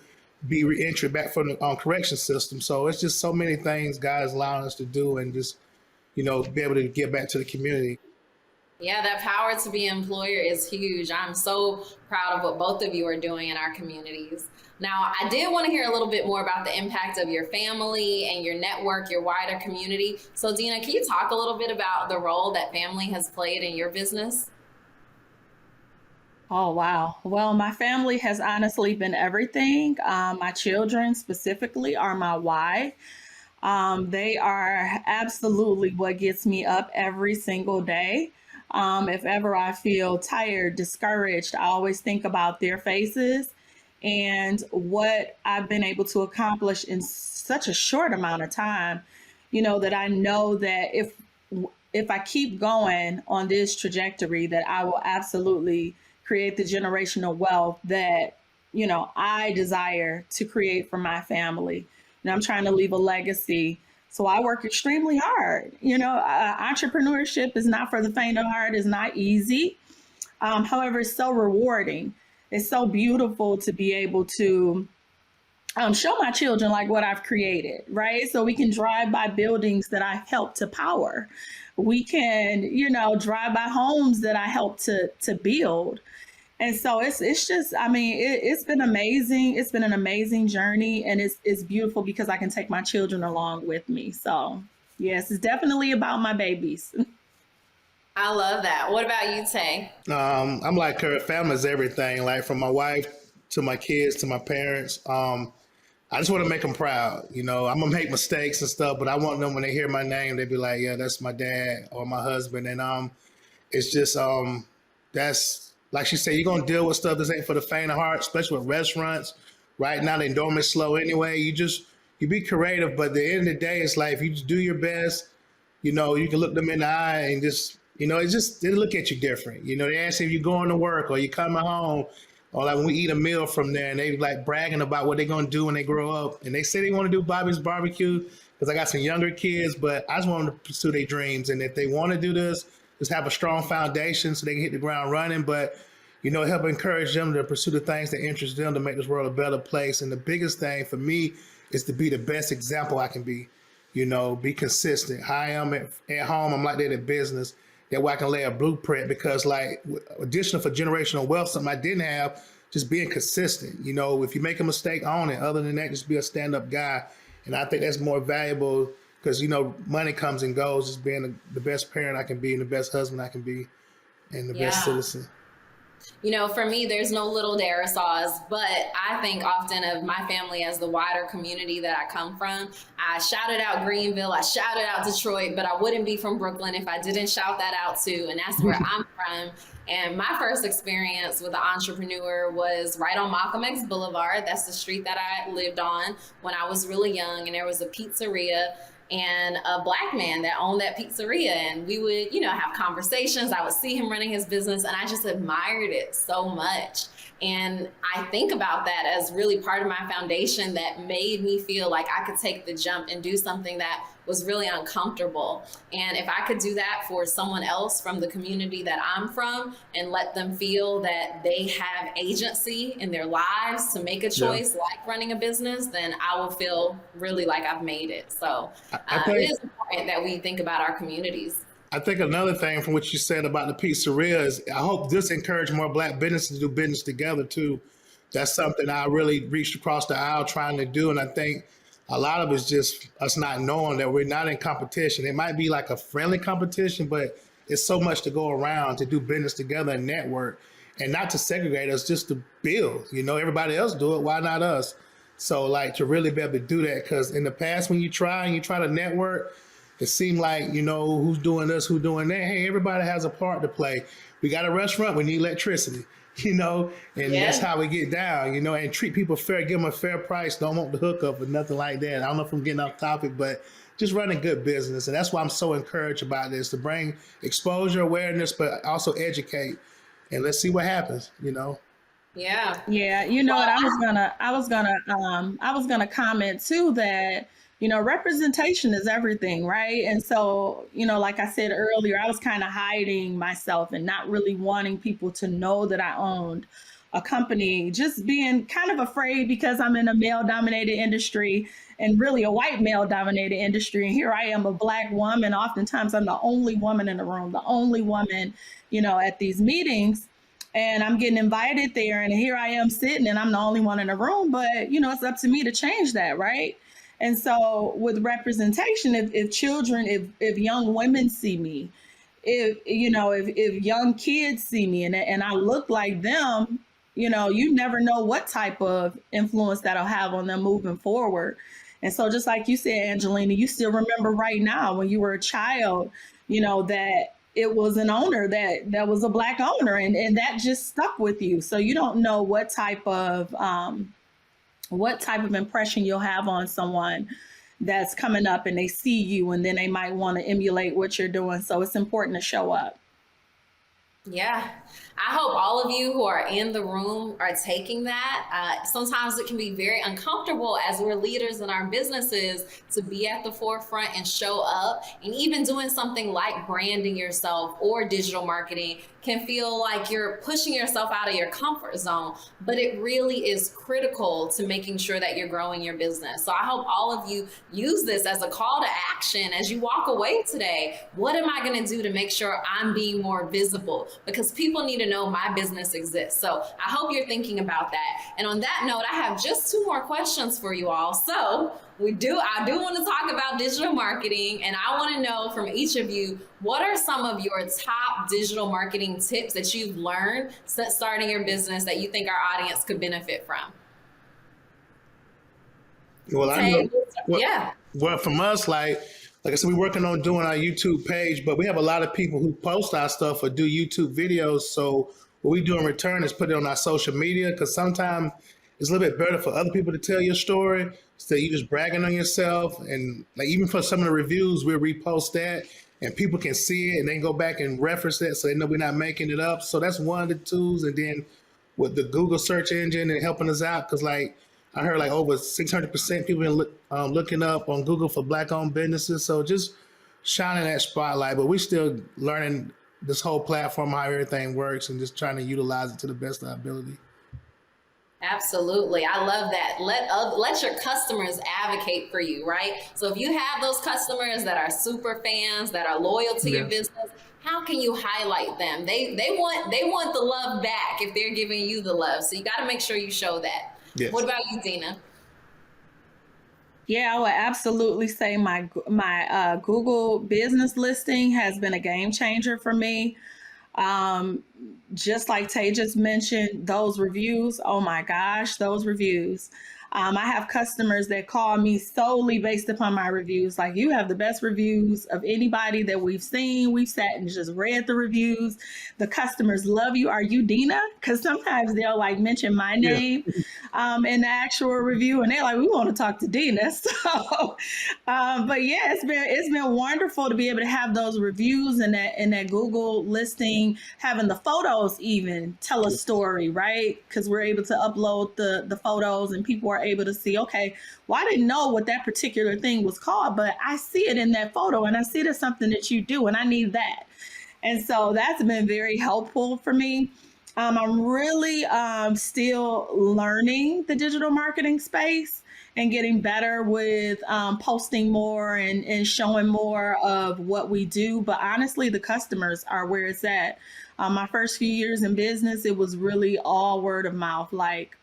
be reentry back from the correction system. So it's just so many things God is allowing us to do and just, be able to give back to the community. Yeah, that power to be an employer is huge. I'm so proud of what both of you are doing in our communities. Now, I did want to hear a little bit more about the impact of your family and your network, your wider community. So Dina, can you talk a little bit about the role that family has played in your business? Oh, wow. Well, my family has honestly been everything. My children specifically are my why. They are absolutely what gets me up every single day. If ever I feel tired, discouraged, I always think about their faces and what I've been able to accomplish in such a short amount of time, that I know that if I keep going on this trajectory, that I will absolutely create the generational wealth that, I desire to create for my family. And I'm trying to leave a legacy. So I work extremely hard. Entrepreneurship is not for the faint of heart. It's not easy. However, it's so rewarding. It's so beautiful to be able to show my children like what I've created, right? So we can drive by buildings that I helped to power. We can, drive by homes that I helped to build. And so it's just, it's been amazing. It's been an amazing journey, and it's beautiful because I can take my children along with me. So yes, it's definitely about my babies. I love that. What about you, Tay? I'm like her. Family's everything. Like from my wife to my kids to my parents. I just want to make them proud. I'm gonna make mistakes and stuff, but I want them when they hear my name, they be like, "Yeah, that's my dad or my husband." And it's just that's like she said, you're gonna deal with stuff that ain't for the faint of heart, especially with restaurants. Right now, the endowment's slow anyway. You be creative, but at the end of the day, it's like if you just do your best, you can look them in the eye and just. They look at you different. They ask if you're going to work or you're coming home, or like when we eat a meal from there and they like bragging about what they're going to do when they grow up. And they say they want to do Bobby's Barbecue because I got some younger kids, but I just want them to pursue their dreams. And if they want to do this, just have a strong foundation so they can hit the ground running. But, help encourage them to pursue the things that interest them to make this world a better place. And the biggest thing for me is to be the best example I can be. Be consistent. How I am at home, I'm like that in business. That way I can lay a blueprint because like additional for generational wealth, something I didn't have, just being consistent. If you make a mistake, own it. Other than that, just be a stand-up guy. And I think that's more valuable because, money comes and goes. Just being the best parent I can be and the best husband I can be and the best citizen. For me, there's no little Darasaws, but I think often of my family as the wider community that I come from. I shouted out Greenville, I shouted out Detroit, but I wouldn't be from Brooklyn if I didn't shout that out too. And that's where I'm from. And my first experience with an entrepreneur was right on Malcolm X Boulevard. That's the street that I lived on when I was really young. And there was a pizzeria. and a Black man that owned that pizzeria. And we would, have conversations. I would see him running his business and I just admired it so much. And I think about that as really part of my foundation that made me feel like I could take the jump and do something that was really uncomfortable. And if I could do that for someone else from the community that I'm from and let them feel that they have agency in their lives to make a choice like running a business, then I will feel really like I've made it. So it is important that we think about our communities. I think another thing from what you said about the pizzeria is I hope this encourages more Black businesses to do business together too. That's something I really reached across the aisle trying to do. And I think a lot of it's just us not knowing that we're not in competition. It might be like a friendly competition, but it's so much to go around to do business together and network and not to segregate us, just to build. Everybody else do it. Why not us? So like to really be able to do that, because in the past when you try to network, it seemed like, who's doing this, who's doing that. Hey, everybody has a part to play. We got a restaurant, we need electricity, and that's how we get down, and treat people fair, give them a fair price. Don't want the hookup or nothing like that. I don't know if I'm getting off topic, but just running good business. And that's why I'm so encouraged about this, to bring exposure, awareness, but also educate. And let's see what happens, Yeah. Yeah. What I was gonna comment too that, representation is everything, right? And so, like I said earlier, I was kind of hiding myself and not really wanting people to know that I owned a company, just being kind of afraid because I'm in a male-dominated industry and really a white male-dominated industry. And here I am, a Black woman. Oftentimes I'm the only woman in the room, the only woman, at these meetings. And I'm getting invited there. And here I am sitting and I'm the only one in the room. But, it's up to me to change that, right? And so with representation, if children, if young women see me, if young kids see me and I look like them, you never know what type of influence that'll have on them moving forward. And so just like you said, Angelina, you still remember right now when you were a child, that it was an owner that was a Black owner and that just stuck with you. So you don't know what type of impression you'll have on someone that's coming up and they see you and then they might want to emulate what you're doing. So it's important to show up. Yeah. I hope all of you who are in the room are taking that. Sometimes it can be very uncomfortable as we're leaders in our businesses to be at the forefront and show up. And even doing something like branding yourself or digital marketing can feel like you're pushing yourself out of your comfort zone, but it really is critical to making sure that you're growing your business. So I hope all of you use this as a call to action as you walk away today. What am I going to do to make sure I'm being more visible? Because people need to know my business exists. So I hope you're thinking about that. And on that note, I have just 2 more questions for you all. So I do want to talk about digital marketing, and I want to know from each of you, what are some of your top digital marketing tips that you've learned since starting your business that you think our audience could benefit from? Well, I know, well, from us, like I said, we're working on doing our YouTube page, but we have a lot of people who post our stuff or do YouTube videos. So what we do in return is put it on our social media, because sometimes it's a little bit better for other people to tell your story instead of you just bragging on yourself. And like even for some of the reviews, we'll repost that and people can see it and then go back and reference that so they know we're not making it up. So that's one of the tools. And then with the Google search engine and helping us out, because like I heard like over 600% people been looking up on Google for Black-owned businesses. So just shining that spotlight, but we're still learning this whole platform, how everything works, and just trying to utilize it to the best of our ability. Absolutely. I love that. Let your customers advocate for you, right? So if you have those customers that are super fans, that are loyal to your business, how can you highlight them? They want the love back if they're giving you the love. So you got to make sure you show that. Yes. What about you, Dina? Yeah, I would absolutely say my Google business listing has been a game changer for me. Just like Tay just mentioned, those reviews, oh my gosh, those reviews. I have customers that call me solely based upon my reviews. Like, you have the best reviews of anybody that we've seen. We've sat and just read the reviews. The customers love you. Are you Dina? Because sometimes they'll like mention my name in the actual review, and they're like, we want to talk to Dina. So, but yeah, it's been wonderful to be able to have those reviews and that Google listing, having the photos even tell a story, right? Because we're able to upload the photos and people are able to see, okay, well, I didn't know what that particular thing was called, but I see it in that photo and I see there's something that you do and I need that. And so that's been very helpful for me. I'm really still learning the digital marketing space and getting better with posting more and showing more of what we do. But honestly, the customers are where it's at. My first few years in business, it was really all word of mouth. Like,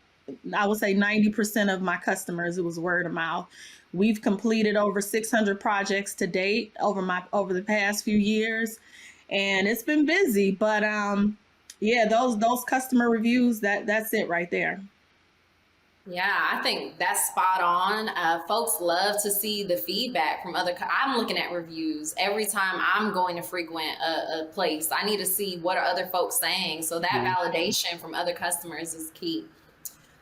I would say 90% of my customers, it was word of mouth. We've completed over 600 projects to date over the past few years, and it's been busy. But yeah, those customer reviews, that's it right there. Yeah, I think that's spot on. Folks love to see the feedback from I'm looking at reviews every time I'm going to frequent a place. I need to see what are other folks saying. So that validation from other customers is key.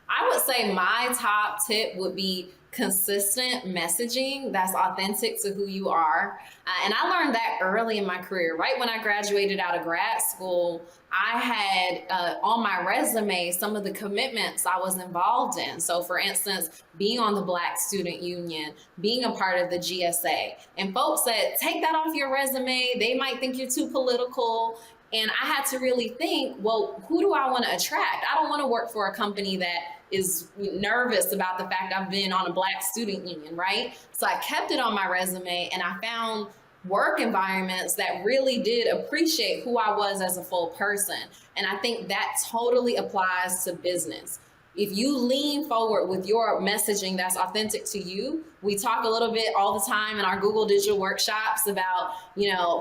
I would say my top tip would be consistent messaging that's authentic to who you are. And I learned that early in my career. Right when I graduated out of grad school, I had on my resume some of the commitments I was involved in. So for instance, being on the Black Student Union, being a part of the GSA. And folks said, take that off your resume. They might think you're too political. And I had to really think, well, who do I want to attract? I don't want to work for a company that is nervous about the fact I've been on a Black student union, right? So I kept it on my resume and I found work environments that really did appreciate who I was as a full person. And I think that totally applies to business. If you lean forward with your messaging that's authentic to you, we talk a little bit all the time in our Google Digital workshops about,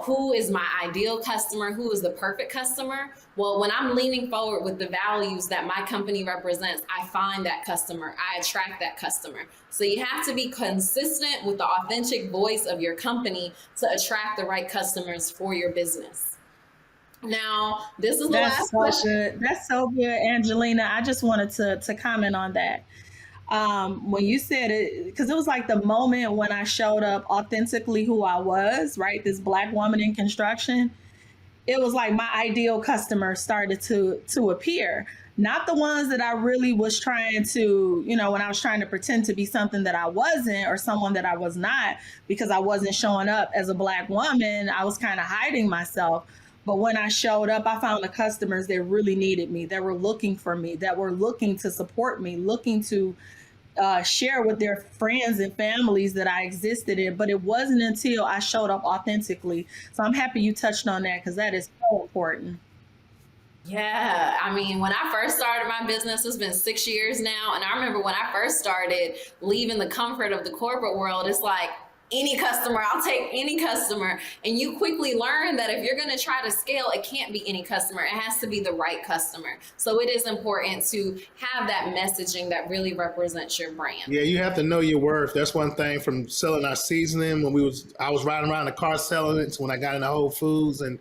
who is my ideal customer, who is the perfect customer. Well, when I'm leaning forward with the values that my company represents, I find that customer, I attract that customer. So you have to be consistent with the authentic voice of your company to attract the right customers for your business. Now, this is the last question. Good. That's so good, Angelina. I just wanted to comment on that. When you said it, because it was like the moment when I showed up authentically who I was, right? This Black woman in construction. It was like my ideal customer started to appear. Not the ones that I really was trying to, when I was trying to pretend to be something that I wasn't or someone that I was not, because I wasn't showing up as a Black woman. I was kind of hiding myself. But when I showed up, I found the customers that really needed me, that were looking for me, that were looking to support me, looking to share with their friends and families that I existed in. But it wasn't until I showed up authentically. So I'm happy you touched on that, because that is so important. Yeah, I mean, when I first started my business, it's been 6 years now. And I remember when I first started leaving the comfort of the corporate world, it's like, any customer, I'll take any customer. And you quickly learn that if you're going to try to scale, it can't be any customer. It has to be the right customer. So it is important to have that messaging that really represents your brand. Yeah, you have to know your worth. That's one thing from selling our seasoning when I was riding around the car selling it to when I got into Whole Foods and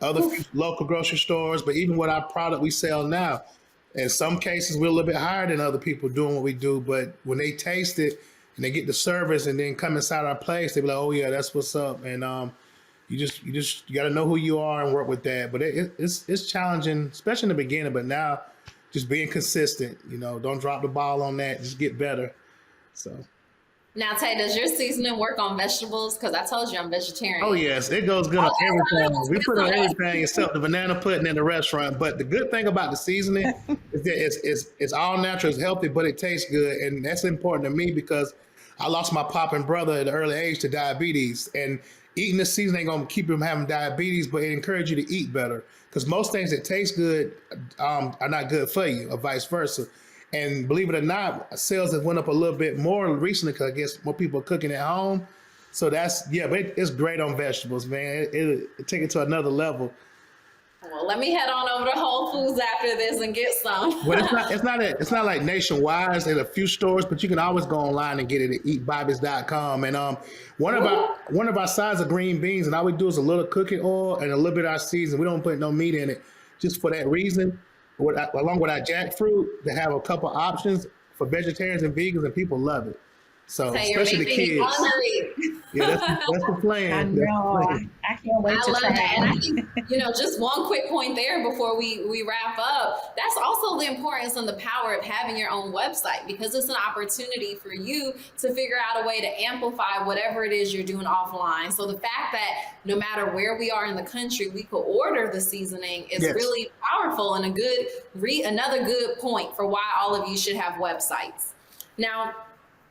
other local grocery stores. But even with our product we sell now, in some cases, we're a little bit higher than other people doing what we do. But when they taste it, and they get the service and then come inside our place, they be like, oh yeah, that's what's up. And you got to know who you are and work with that. But it's challenging, especially in the beginning. But now, just being consistent, don't drop the ball on that. Just get better. So. Now, Tay, does your seasoning work on vegetables? Because I told you I'm vegetarian. Oh, yes. It goes good on everything. We put on everything except the banana pudding in the restaurant. But the good thing about the seasoning is that it's all natural, it's healthy, but it tastes good. And that's important to me because I lost my pop and brother at an early age to diabetes. And eating this seasoning ain't going to keep him having diabetes, but it encourages you to eat better. Because most things that taste good are not good for you, or vice versa. And believe it or not, sales have went up a little bit more recently because I guess more people are cooking at home. So but it's great on vegetables, man. It take it to another level. Well, let me head on over to Whole Foods after this and get some. Well, it's not like nationwide. It's in a few stores, but you can always go online and get it at eatbobbies.com. And one of our sides of green beans, and all we do is a little cooking oil and a little bit of our season. We don't put no meat in it, just for that reason. Along with our jackfruit, they have a couple options for vegetarians and vegans, and people love it. So especially the kids. Yeah, that's the plan. I know. I can't wait to love try that. it. And I think, just one quick point there before we wrap up. That's also the importance and the power of having your own website, because it's an opportunity for you to figure out a way to amplify whatever it is you're doing offline. So the fact that no matter where we are in the country, we could order the seasoning is really powerful, and another good point for why all of you should have websites. Now,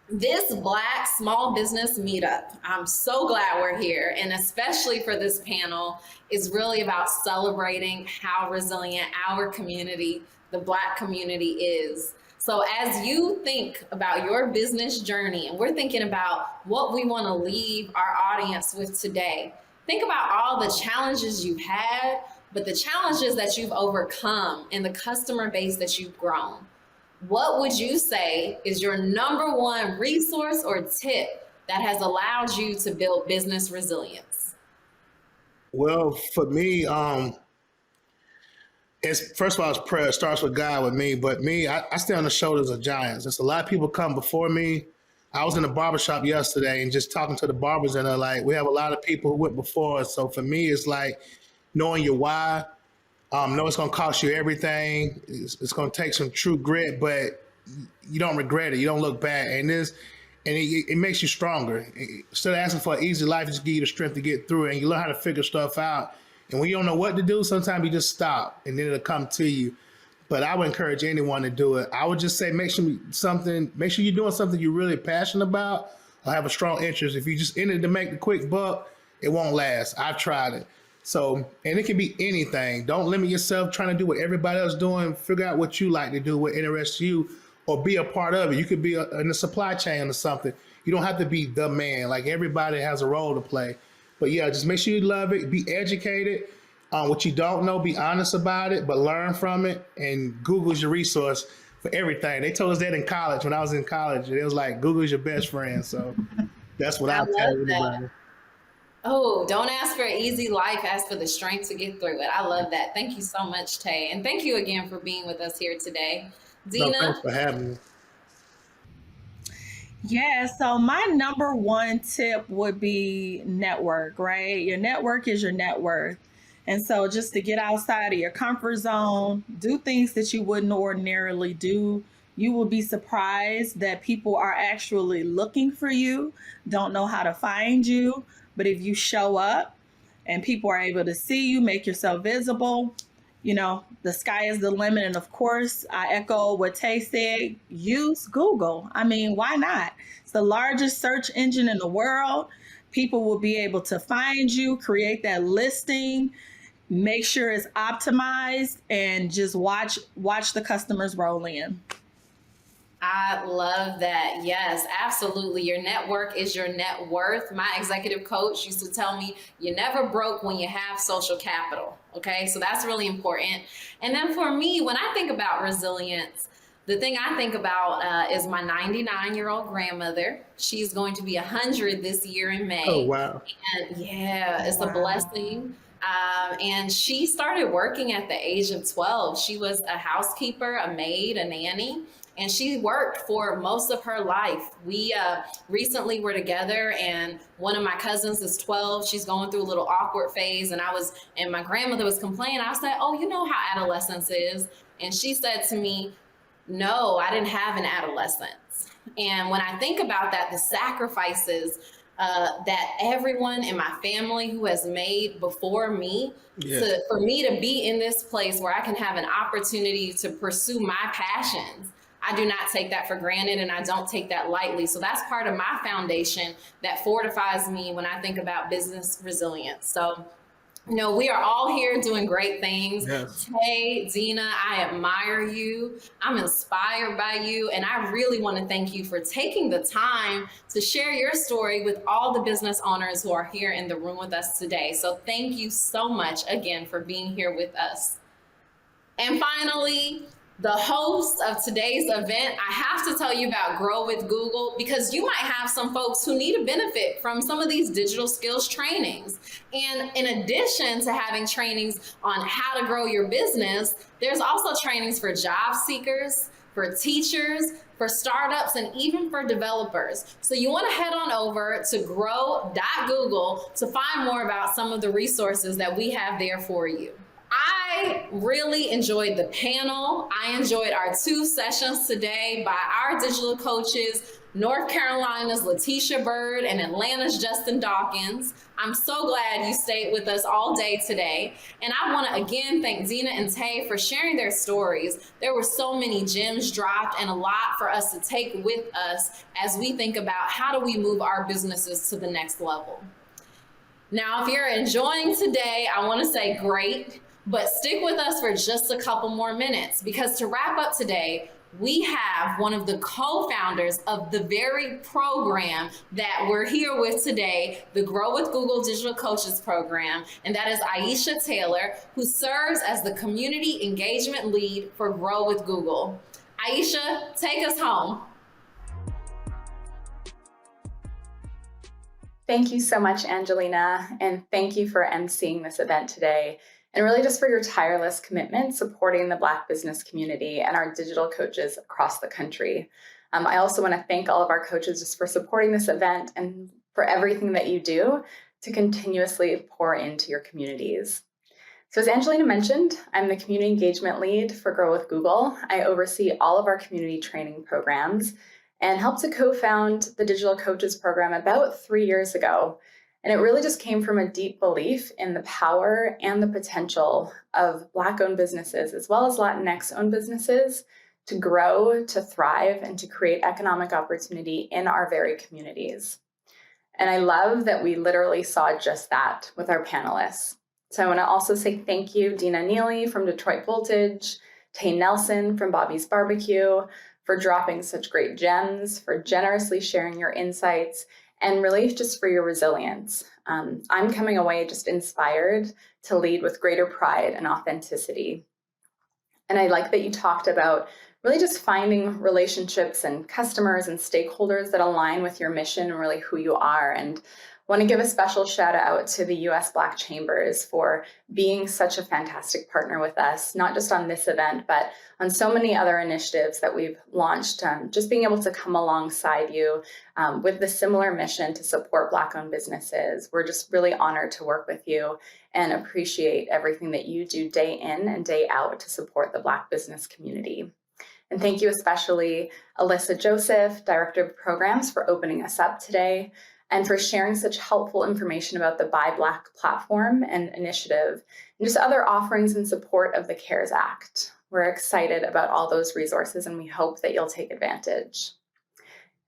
this Black Small Business Meetup, I'm so glad we're here, and especially for this panel, is really about celebrating how resilient our community, the Black community, is. So as you think about your business journey, and we're thinking about what we want to leave our audience with today, think about all the challenges you've had, but the challenges that you've overcome and the customer base that you've grown. What would you say is your number one resource or tip that has allowed you to build business resilience? Well, for me, it's first of all, it's prayer. It starts with God with me, but me, I stand on the shoulders of giants. There's a lot of people come before me. I was in a barbershop yesterday and just talking to the barbers, and they're like, we have a lot of people who went before us. So for me, it's like knowing your why. Know it's going to cost you everything. It's going to take some true grit, but you don't regret it. You don't look back. And it makes you stronger. Instead of asking for an easy life, just give you the strength to get through it. And you learn how to figure stuff out. And when you don't know what to do, sometimes you just stop and then it'll come to you. But I would encourage anyone to do it. I would just say make sure you're doing something you're really passionate about or have a strong interest. If you just in it to make the quick buck, it won't last. I've tried it. So, and it can be anything. Don't limit yourself trying to do what everybody else is doing. Figure out what you like to do, what interests you, or be a part of it. You could be in the supply chain or something. You don't have to be the man. Like, everybody has a role to play. But yeah, just make sure you love it. Be educated. What you don't know, be honest about it, but learn from it. And Google's your resource for everything. They told us that in college. When I was in college, it was like, Google's your best friend. So that's what I tell everybody. Oh, don't ask for an easy life, ask for the strength to get through it. I love that. Thank you so much, Tay. And thank you again for being with us here today. Dina? No, thanks for having me. Yeah, so my number one tip would be network, right? Your network is your net worth. And so just to get outside of your comfort zone, do things that you wouldn't ordinarily do. You will be surprised that people are actually looking for you, don't know how to find you. But if you show up and people are able to see you, make yourself visible, the sky is the limit. And of course, I echo what Tay said, use Google. I mean, why not? It's the largest search engine in the world. People will be able to find you, create that listing, make sure it's optimized, and just watch the customers roll in. I love that. Yes, absolutely. Your network is your net worth. My executive coach used to tell me, you're never broke when you have social capital. Okay, so that's really important. And then for me, when I think about resilience, the thing I think about is my 99-year-old grandmother. She's going to be 100 this year in May. Oh, wow. And yeah, it's a blessing. And she started working at the age of 12. She was a housekeeper, a maid, a nanny. And she worked for most of her life. We recently were together, and one of my cousins is 12. She's going through a little awkward phase, and my grandmother was complaining. I said, "Oh, you know how adolescence is." And she said to me, "No, I didn't have an adolescence." And when I think about that, the sacrifices that everyone in my family who has made before me, for me to be in this place where I can have an opportunity to pursue my passions, I do not take that for granted, and I don't take that lightly. So that's part of my foundation that fortifies me when I think about business resilience. So No, we are all here doing great things. Yes. Tay, Dina, I admire you. I'm inspired by you. And I really want to thank you for taking the time to share your story with all the business owners who are here in the room with us today. So thank you so much again for being here with us. And finally, the host of today's event, I have to tell you about Grow with Google, because you might have some folks who need to benefit from some of these digital skills trainings. And in addition to having trainings on how to grow your business, there's also trainings for job seekers, for teachers, for startups, and even for developers. So you want to head on over to grow.google to find more about some of the resources that we have there for you. I really enjoyed the panel. I enjoyed our 2 sessions today by our digital coaches, North Carolina's Letitia Bird and Atlanta's Justin Dawkins. I'm so glad you stayed with us all day today. And I want to again thank Dina and Tay for sharing their stories. There were so many gems dropped and a lot for us to take with us as we think about how do we move our businesses to the next level. Now, if you're enjoying today, I want to say great. But stick with us for just a couple more minutes, because to wrap up today, we have one of the co-founders of the very program that we're here with today, the Grow with Google Digital Coaches Program, and that is Aisha Taylor, who serves as the Community Engagement Lead for Grow with Google. Aisha, take us home. Thank you so much, Angelina, and thank you for emceeing this event today, and really just for your tireless commitment supporting the Black business community and our digital coaches across the country. I also want to thank all of our coaches just for supporting this event and for everything that you do to continuously pour into your communities. So as Angelina mentioned, I'm the Community Engagement Lead for Grow with Google. I oversee all of our community training programs and helped to co-found the Digital Coaches Program about 3 years ago. And it really just came from a deep belief in the power and the potential of Black-owned businesses, as well as Latinx-owned businesses, to grow, to thrive, and to create economic opportunity in our very communities. And I love that we literally saw just that with our panelists. So I want to also say thank you, Dina Neely from Detroit Voltage, Tay Nelson from Bobby's Barbecue, for dropping such great gems, for generously sharing your insights, and really just for your resilience. I'm coming away just inspired to lead with greater pride and authenticity. And I like that you talked about really just finding relationships and customers and stakeholders that align with your mission and really who you are. And want to give a special shout out to the US Black Chambers for being such a fantastic partner with us, not just on this event, but on so many other initiatives that we've launched, just being able to come alongside you with the similar mission to support Black-owned businesses. We're just really honored to work with you and appreciate everything that you do day in and day out to support the Black business community. And thank you especially Alyssa Joseph, Director of Programs, for opening us up today, and for sharing such helpful information about the Buy Black platform and initiative, and just other offerings in support of the CARES Act. We're excited about all those resources, and we hope that you'll take advantage.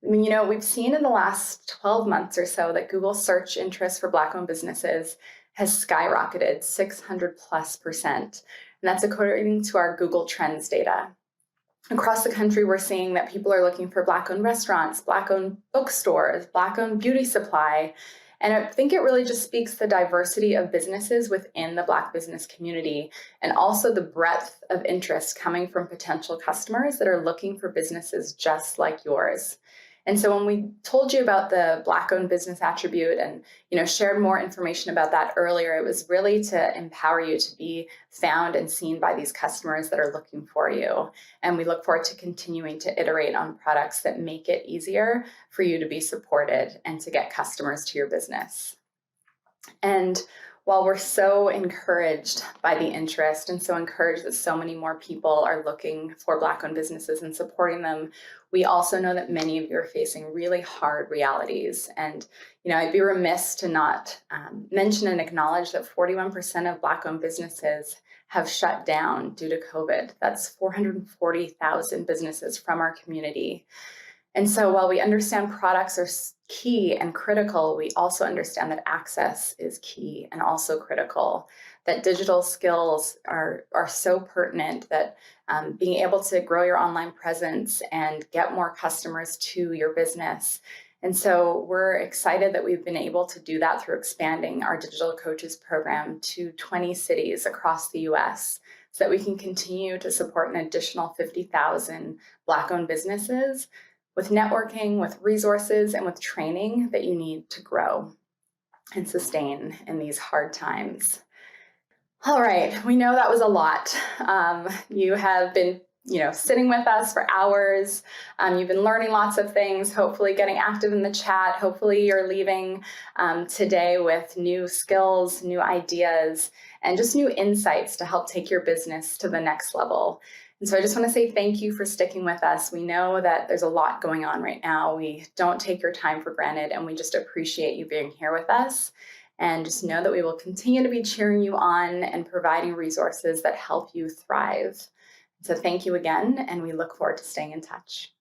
I mean, we've seen in the last 12 months or so that Google search interest for Black-owned businesses has skyrocketed 600+%, and that's according to our Google Trends data. Across the country, we're seeing that people are looking for Black-owned restaurants, Black-owned bookstores, Black-owned beauty supply. And I think it really just speaks the diversity of businesses within the Black business community, and also the breadth of interest coming from potential customers that are looking for businesses just like yours. And so when we told you about the Black-owned business attribute and shared more information about that earlier, it was really to empower you to be found and seen by these customers that are looking for you. And we look forward to continuing to iterate on products that make it easier for you to be supported and to get customers to your business. And while we're so encouraged by the interest and so encouraged that so many more people are looking for Black-owned businesses and supporting them, we also know that many of you are facing really hard realities. And I'd be remiss to not mention and acknowledge that 41% of Black-owned businesses have shut down due to COVID. That's 440,000 businesses from our community. And so while we understand products are key and critical, we also understand that access is key and also critical, that digital skills are so pertinent, that being able to grow your online presence and get more customers to your business. And so we're excited that we've been able to do that through expanding our Digital Coaches program to 20 cities across the US, so that we can continue to support an additional 50,000 Black-owned businesses with networking, with resources, and with training that you need to grow and sustain in these hard times. All right, we know that was a lot. You have been sitting with us for hours. You've been learning lots of things, hopefully getting active in the chat. Hopefully you're leaving today with new skills, new ideas, and just new insights to help take your business to the next level. And so I just want to say thank you for sticking with us. We know that there's a lot going on right now. We don't take your time for granted, and we just appreciate you being here with us. And just know that we will continue to be cheering you on and providing resources that help you thrive. So thank you again, and we look forward to staying in touch.